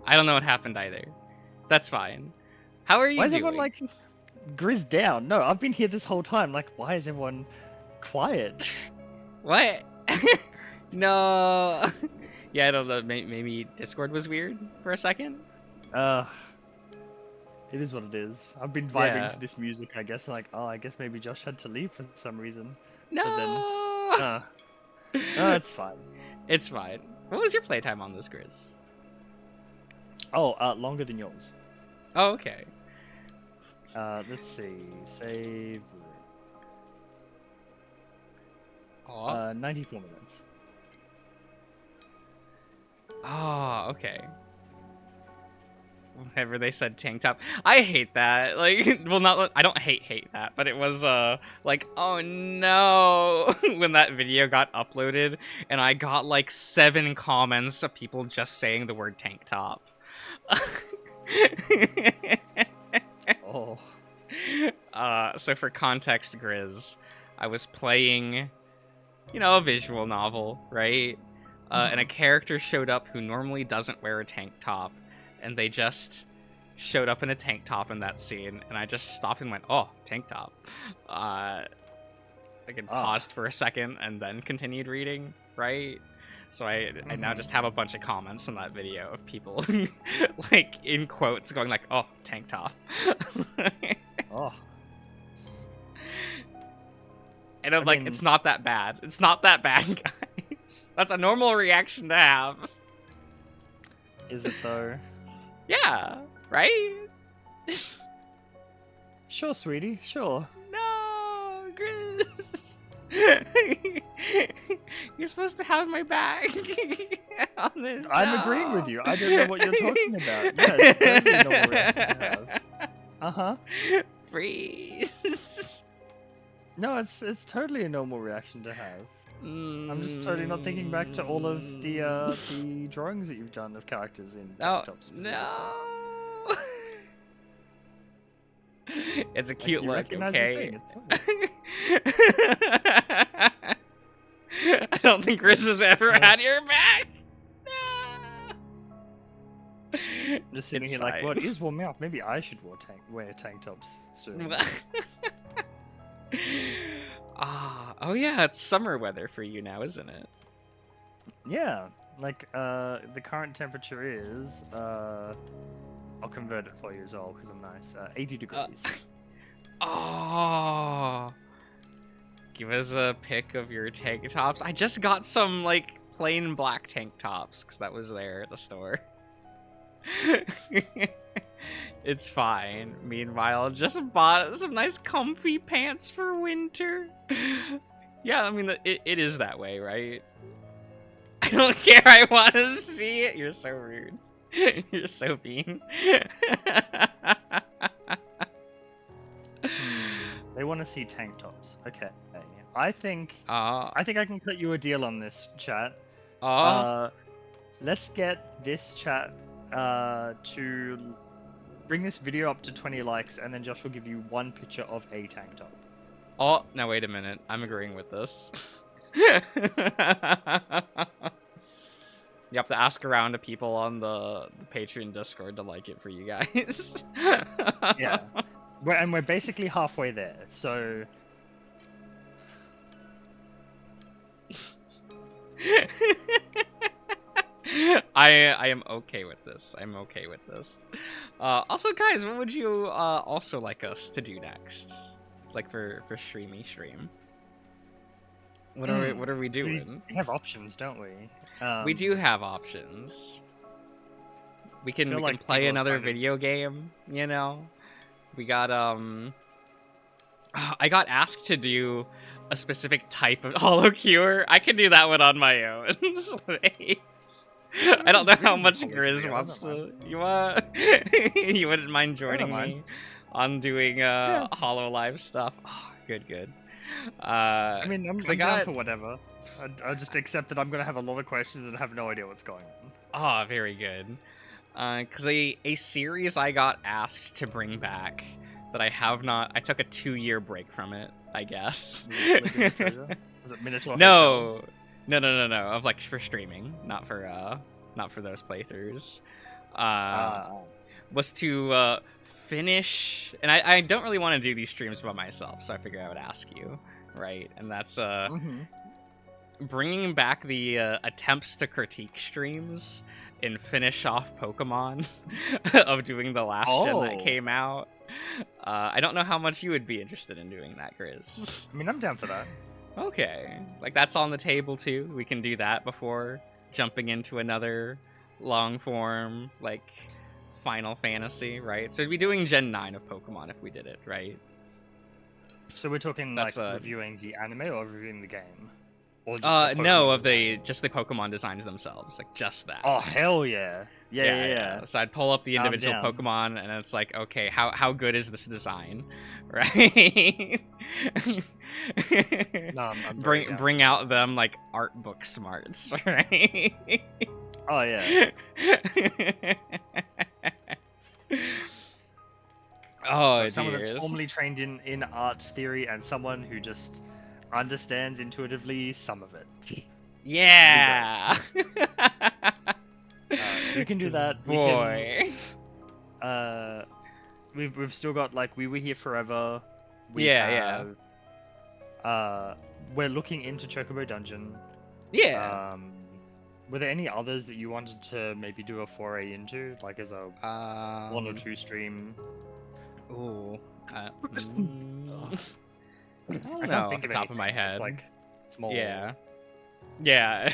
I don't know what happened either. That's fine. How are you doing? Why is everyone, like, Grizz down? No, I've been here this whole time. Like, why is everyone quiet? What? No. Yeah, I don't know. Maybe Discord was weird for a second? It is what it is. I've been vibing to this music, I guess. Like, oh, I guess maybe Josh had to leave for some reason. No! But then, no, it's fine. It's fine. What was your playtime on this, Grizz? Oh, longer than yours. Oh, okay. Let's see. Save. 94 minutes. Oh, okay. Whenever they said tank top, I hate that. Like, well, I don't hate that, but it was like, oh no, when that video got uploaded, and I got like 7 comments of people just saying the word tank top. Oh. So for context, Grizz, I was playing, you know, a visual novel, right? And a character showed up who normally doesn't wear a tank top, and they just showed up in a tank top in that scene, and I just stopped and went, oh, tank top. I paused for a second and then continued reading, right? So I now just have a bunch of comments in that video of people, like, in quotes, going like, oh, tank top. Oh. And I'm like, it's not that bad. It's not that bad, guys. That's a normal reaction to have. Is it, though? Yeah, right? Sure, sweetie, sure. No, Grizz. You're supposed to have my back on this. I'm agreeing with you. I don't know what you're talking about. Yes, totally normal reaction to have. Uh-huh. Freeze. No, it's totally a normal reaction to have. I'm just totally not thinking back to all of the drawings that you've done of characters in tank tops. No. It's a cute look, recognize okay? the thing, I don't think Chris has ever had your back. I'm just sitting here like, what is warm mouth? Maybe I should wear tank tops soon. Oh yeah, it's summer weather for you now, isn't it? Yeah, like the current temperature is I'll convert it for you as well because I'm nice. 80 degrees. Oh, give us a pic of your tank tops. I just got some like plain black tank tops because that was there at the store. It's fine. Meanwhile, just bought some nice comfy pants for winter. Yeah, I mean, it is that way, right? I don't care. I want to see it. You're so rude. You're so mean. They want to see tank tops. Okay. I think I can cut you a deal on this, chat. Let's get this chat to bring this video up to 20 likes, and then Josh will give you one picture of a tank top. Oh, now wait a minute. I'm agreeing with this. You have to ask around to people on the Patreon Discord to like it for you guys. Yeah. We're basically halfway there, so... I am okay with this. I'm okay with this. Also, guys, what would you also like us to do next? Like for stream? What are we doing? We have options, don't we? We do have options. We can play another video game, you know? We got I got asked to do a specific type of holo cure. I can do that one on my own. I don't know how much Grizz wants to. You wouldn't mind joining me on doing holo live stuff? Oh, good. I mean, I'm down for whatever. I'll just accept that I'm gonna have a lot of questions and have no idea what's going on. Oh, very good. Because a series I got asked to bring back that I have not. I took a 2-year break from it, I guess. Was it Minotaur? No. Of like for streaming, not for those playthroughs. Was to finish, and I don't really want to do these streams by myself, so I figured I would ask you, right? And that's bringing back the attempts to critique streams and finish off Pokemon of doing the last gen that came out. I don't know how much you would be interested in doing that, Grizz. I mean, I'm down for that. Okay, like that's on the table too. We can do that before jumping into another long form, like Final Fantasy, right? So we'd be doing Gen 9 of Pokemon if we did it, right? So we're talking like reviewing the anime or reviewing the game? Or just no, of just the Pokemon designs themselves, like just that. Oh hell yeah. Yeah. So I'd pull up the individual Pokemon, and it's like, okay, how good is this design, right? No, I'm bring out them like art book smarts, right? Oh yeah. Oh, someone that's formally trained in arts theory and someone who just understands intuitively some of it. Yeah. So we can do that. Boy. We've still got like We Were Here Forever. Yeah. We're looking into Chocobo Dungeon. Yeah. Were there any others that you wanted to maybe do a foray into, like as a 1 or 2 stream? Ooh. I don't know off the top of my head. It's like small. Yeah.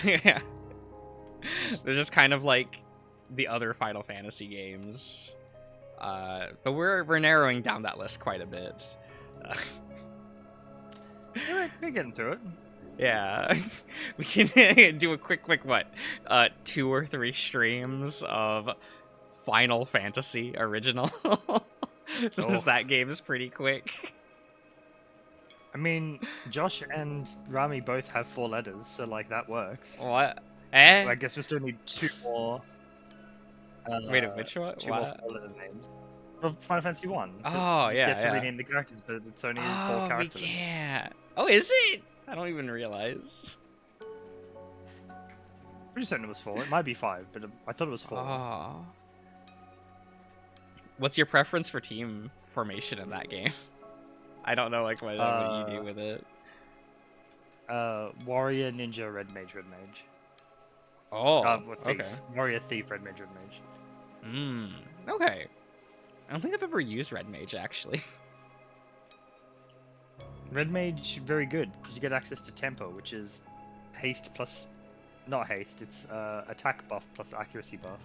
They're just kind of like the other Final Fantasy games, but we're narrowing down that list quite a bit. We're getting through it. Yeah, we can do a quick 2 or 3 streams of Final Fantasy original. Since that game is pretty quick. I mean, Josh and Rami both have 4 letters, so like that works. What? So I guess we still need 2 more. Wait, which one? 2 more 4-letter names. For Final Fantasy 1. Oh, you yeah, get to rename the characters, but it's only 4 characters. We can't. Oh, is it? I don't even realize. Pretty certain it was 4. It might be 5, but I thought it was 4. Oh. What's your preference for team formation in that game? I don't know, like, what you do with it. Warrior, Ninja, Red Mage, Red Mage. Oh, Thief. okay. Warrior, Thief, Red Mage, Red Mage. Okay. I don't think I've ever used Red Mage, actually. Red Mage, very good, because you get access to Tempo, which is haste plus... Not haste, it's attack buff plus accuracy buff.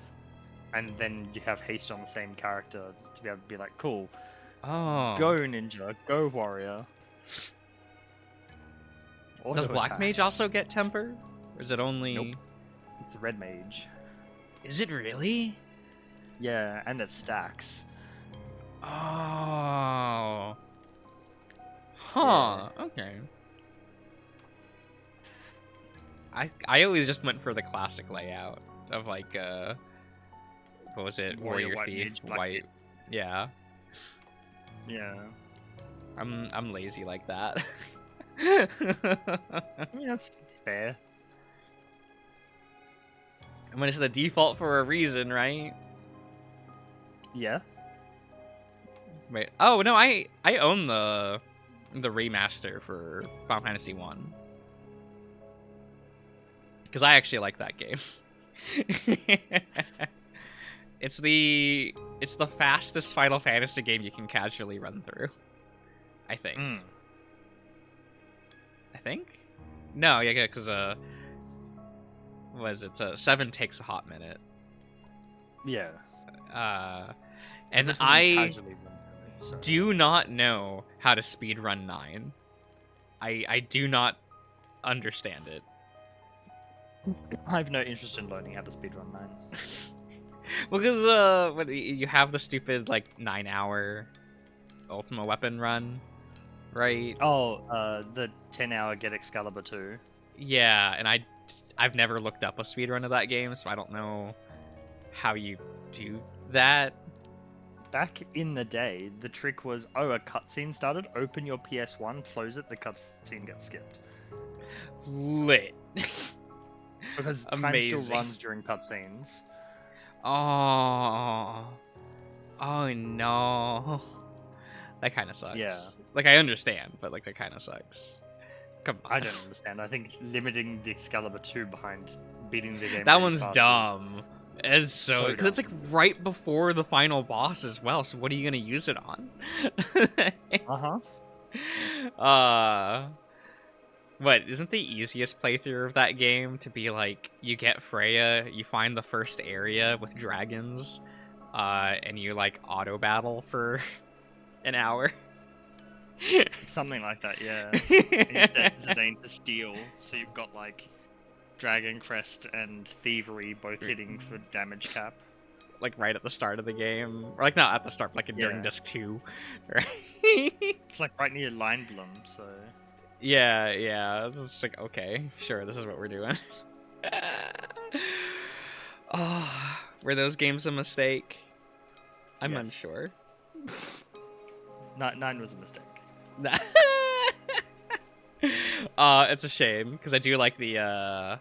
And then you have haste on the same character to be able to be like, cool. Oh. Go Ninja, go Warrior. Does Black Mage also get Temper? Or is it only... Nope. It's a Red Mage. Is it really? Yeah, and it stacks. Oh. Huh, yeah. Okay. I always just went for the classic layout of like, what was it? Warrior Thief, White. Yeah. Yeah. I'm lazy like that. Yeah, that's fair. I mean, it's the default for a reason, right? Yeah. Wait. Oh no, I own the remaster for Final Fantasy 1. Because I actually like that game. It's the fastest Final Fantasy game you can casually run through. I think. I think? No, yeah, because was it 7 takes a hot minute. Yeah. And I do not know how to speedrun 9. I do not understand it. I have no interest in learning how to speedrun 9. Because when you have the stupid like 9-hour Ultima Weapon run, right? Oh, the 10-hour Get Excalibur 2. Yeah, and I've never looked up a speedrun of that game, so I don't know how you do that. Back in the day, the trick was, oh, a cutscene started, open your PS1, close it, the cutscene gets skipped. Lit. Because time still runs during cutscenes. Oh. Oh no. That kind of sucks. Yeah. Like, I understand, but like, that kind of sucks. Come on. I don't understand. I think limiting the Excalibur 2 behind beating the game... That one's dumb. It's so... Because it's like right before the final boss as well, so what are you going to use it on? What, isn't the easiest playthrough of that game to be like, you get Freya, you find the first area with dragons, and you like auto battle for an hour? Something like that, yeah. And you set Zidane to steal, so you've got like Dragon Crest and Thievery both hitting for damage cap. Like right at the start of the game, or like not at the start, but like during disc 2, right? It's like right near Line Bloom, so... Yeah, it's just like, okay, sure, this is what we're doing. Oh, were those games a mistake? I'm unsure. 9 was a mistake. It's a shame, because I do like the,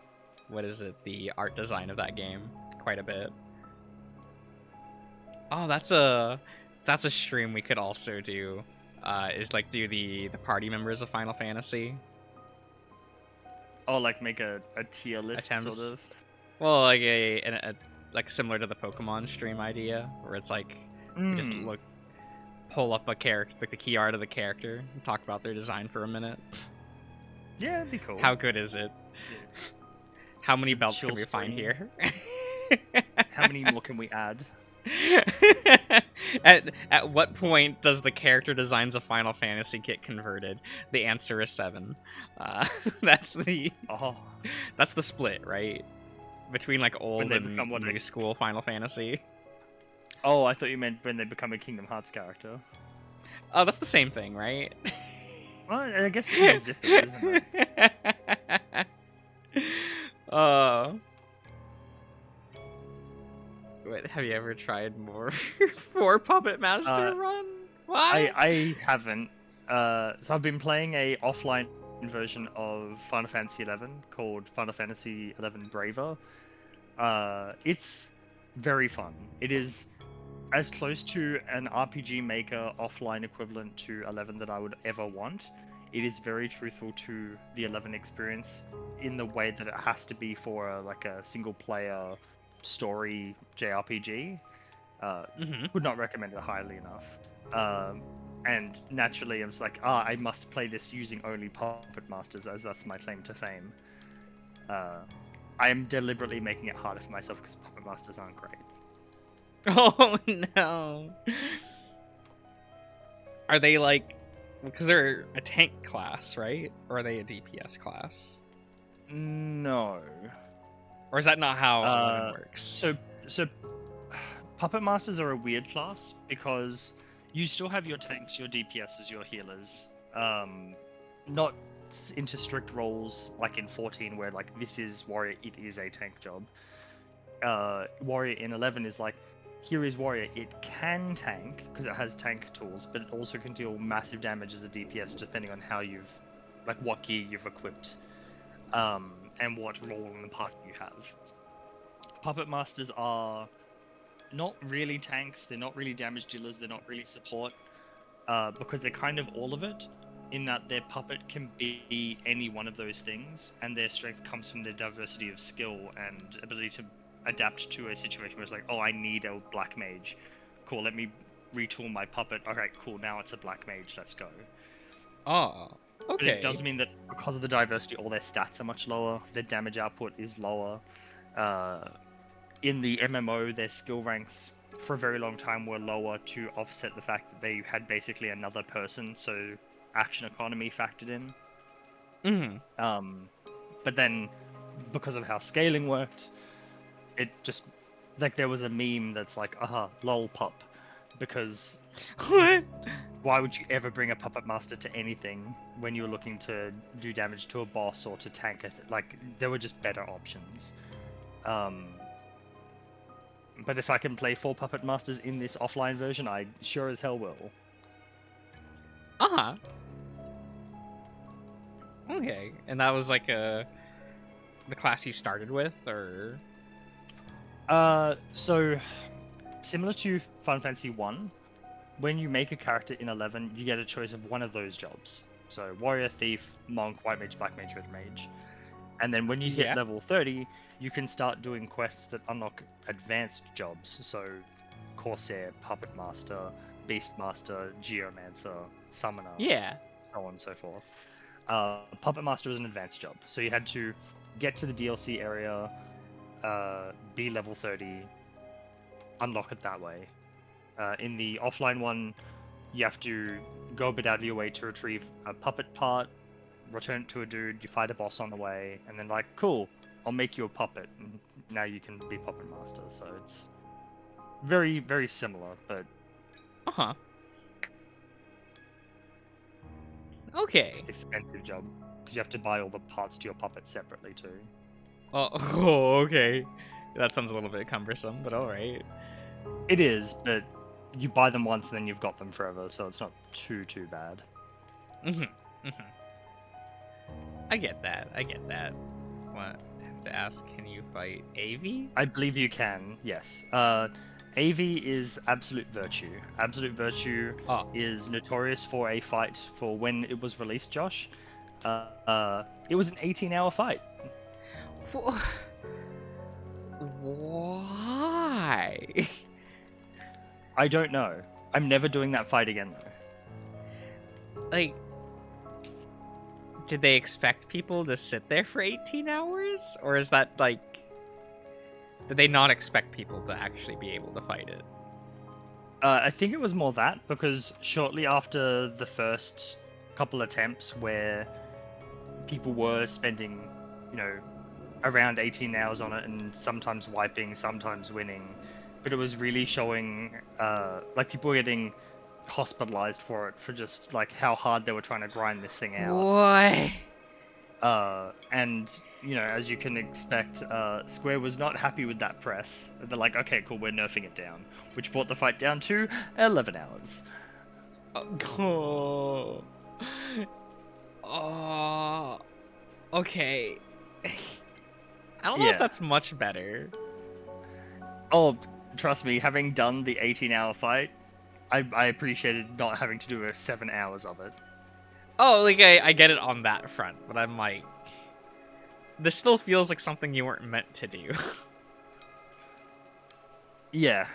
the art design of that game quite a bit. Oh, that's a stream we could also do. Is like do the party members of Final Fantasy. Oh, like make a tier list attempts. Sort of. Well, like a like similar to the Pokemon stream idea, where it's like you just pull up a character, like the key art of the character, and talk about their design for a minute. Yeah, it'd be cool. How good is it? Yeah. How many belts can we find here? How many more can we add? At what point does the character designs of Final Fantasy get converted? The answer is 7. That's the split, right? Between like old and new school Final Fantasy. Oh, I thought you meant when they become a Kingdom Hearts character. Oh, that's the same thing, right? Well, I guess it's different, isn't it? Wait, have you ever tried more for Puppet Master Run? Why? I haven't. So I've been playing a offline version of Final Fantasy XI called Final Fantasy XI Braver. It's very fun. It is as close to an RPG Maker offline equivalent to 11 that I would ever want. It is very truthful to the 11 experience in the way that it has to be for a single player story JRPG. Would not recommend it highly enough. And naturally, I'm just like, I must play this using only Puppet Masters, as that's my claim to fame. I am deliberately making it harder for myself because Puppet Masters aren't great. Oh no. Are they like, because they're a tank class, right? Or are they a DPS class? No. Or is that not how 11 works? So Puppet Masters are a weird class because you still have your tanks, your DPSs, your healers. Not into strict roles like in 14 where like this is warrior, it is a tank job. Warrior in 11 is like, here is warrior, it can tank because it has tank tools, but it also can deal massive damage as a DPS depending on how you've, like what gear you've equipped, and what role in the party you have. Puppet Masters are not really tanks, they're not really damage dealers, they're not really support, because they're kind of all of it, in that their puppet can be any one of those things, and their strength comes from their diversity of skill and ability to adapt to a situation where it's like, oh, I need a black mage. Cool, let me retool my puppet. Alright, cool, now it's a black mage, let's go. Oh, okay. But it does mean that because of the diversity, all their stats are much lower, their damage output is lower. In the MMO, their skill ranks for a very long time were lower to offset the fact that they had basically another person, so action economy factored in. But then, because of how scaling worked, it just, like, there was a meme that's like, lol pup, because why would you ever bring a Puppet Master to anything when you're looking to do damage to a boss or to tank like, there were just better options. But if I can play 4 Puppet Masters in this offline version, I sure as hell will. Okay, and that was like the class you started with, or? So similar to Final Fantasy 1, when you make a character in 11, you get a choice of one of those jobs. So warrior, thief, monk, white mage, black mage, red mage. And then when you hit level 30, you can start doing quests that unlock advanced jobs. So Corsair, Puppet Master, Beast Master, Geomancer, Summoner, so on and so forth. Puppet Master was an advanced job, so you had to get to the DLC area, be level 30, unlock it that way. In the offline one, you have to go a bit out of your way to retrieve a puppet part, return it to a dude, you fight a boss on the way, and then like, cool, I'll make you a puppet, and now you can be Puppet Master. So it's very, very similar, but... Okay. It's an expensive job, because you have to buy all the parts to your puppet separately too. Oh, okay. That sounds a little bit cumbersome, but alright. It is, but you buy them once and then you've got them forever, so it's not too bad. I get that. What? I have to ask, can you fight AV? I believe you can, yes. AV is Absolute Virtue. Absolute Virtue is notorious for a fight for when it was released, Josh. It was an 18-hour fight. Why? I don't know. I'm never doing that fight again, though. Like, did they expect people to sit there for 18 hours? Or is that, like... Did they not expect people to actually be able to fight it? I think it was more that, because shortly after the first couple attempts where people were spending, around 18 hours on it and sometimes wiping, sometimes winning, but it was really showing like people were getting hospitalized for it, for just like how hard they were trying to grind this thing out. Why? And you know, as you can expect, Square was not happy with that press. They're like, okay, cool, we're nerfing it down, which brought the fight down to 11 hours. Oh. Oh. Okay. I don't know if that's much better. Oh, trust me, having done the 18-hour fight, I appreciated not having to do 7 hours of it. Oh, like, I get it on that front, but I'm like... This still feels like something you weren't meant to do. Yeah.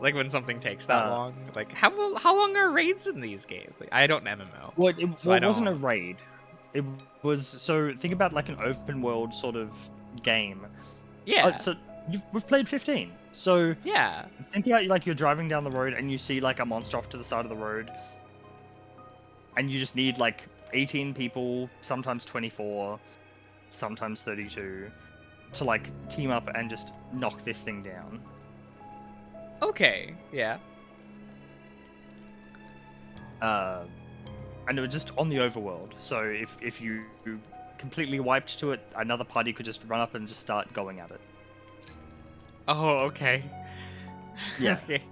Like, when something takes that long. Like, how long are raids in these games? Like, I don't MMO. Well, it wasn't a raid. It was... So, think about, like, an open world sort of game. Yeah. So, we've played 15. So... Yeah. Think about, like, you're driving down the road and you see, like, a monster off to the side of the road. And you just need, like, 18 people, sometimes 24, sometimes 32, to, like, team up and just knock this thing down. Okay, yeah. And it was just on the overworld, so if you completely wiped to it, another party could just run up and just start going at it. Oh, okay. Yeah. Okay.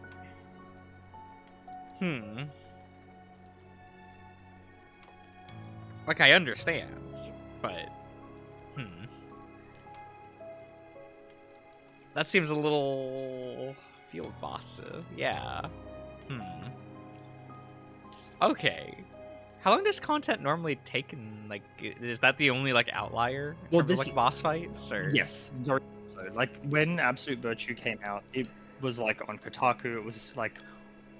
Like, I understand, but... That seems a little... field boss. Yeah. Okay. How long does content normally take in, like, is that the only, like, outlier? Well, this... like, boss fights, or...? Yes. Like, when Absolute Virtue came out, it was, like, on Kotaku, it was, like,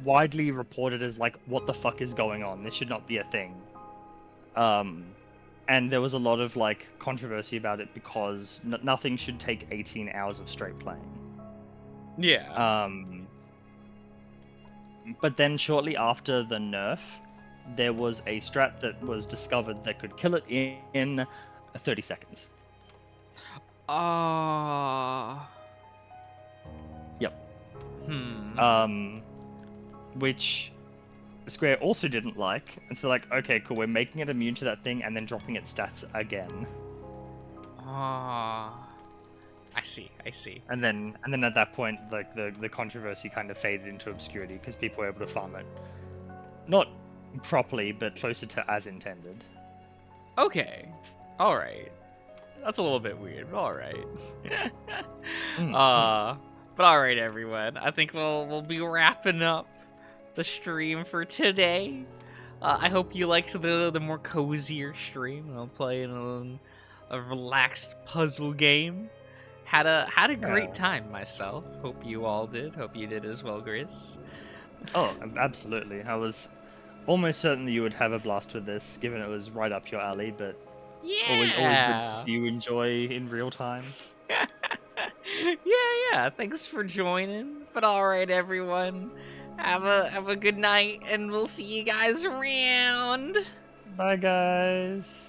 widely reported as, like, what the fuck is going on? This should not be a thing. And there was a lot of, like, controversy about it because nothing should take 18 hours of straight playing. Yeah. But then shortly after the nerf, there was a strat that was discovered that could kill it in 30 seconds. Yep. Which Square also didn't like, and so like, okay, cool, we're making it immune to that thing and then dropping its stats again. I see. And then at that point, like the controversy kind of faded into obscurity because people were able to farm it, not properly, but closer to as intended. Okay. All right. That's a little bit weird, but all right. But all right, everyone. I think we'll be wrapping up the stream for today. I hope you liked the more cozier stream. I'll play in a relaxed puzzle game. Had a great time myself. Hope you all did. Hope you did as well, Grizz. Oh, absolutely. I was almost certain that you would have a blast with this, given it was right up your alley, but always good to see you enjoy in real time. Yeah. Thanks for joining. But all right, everyone. Have a good night, and we'll see you guys around. Bye, guys.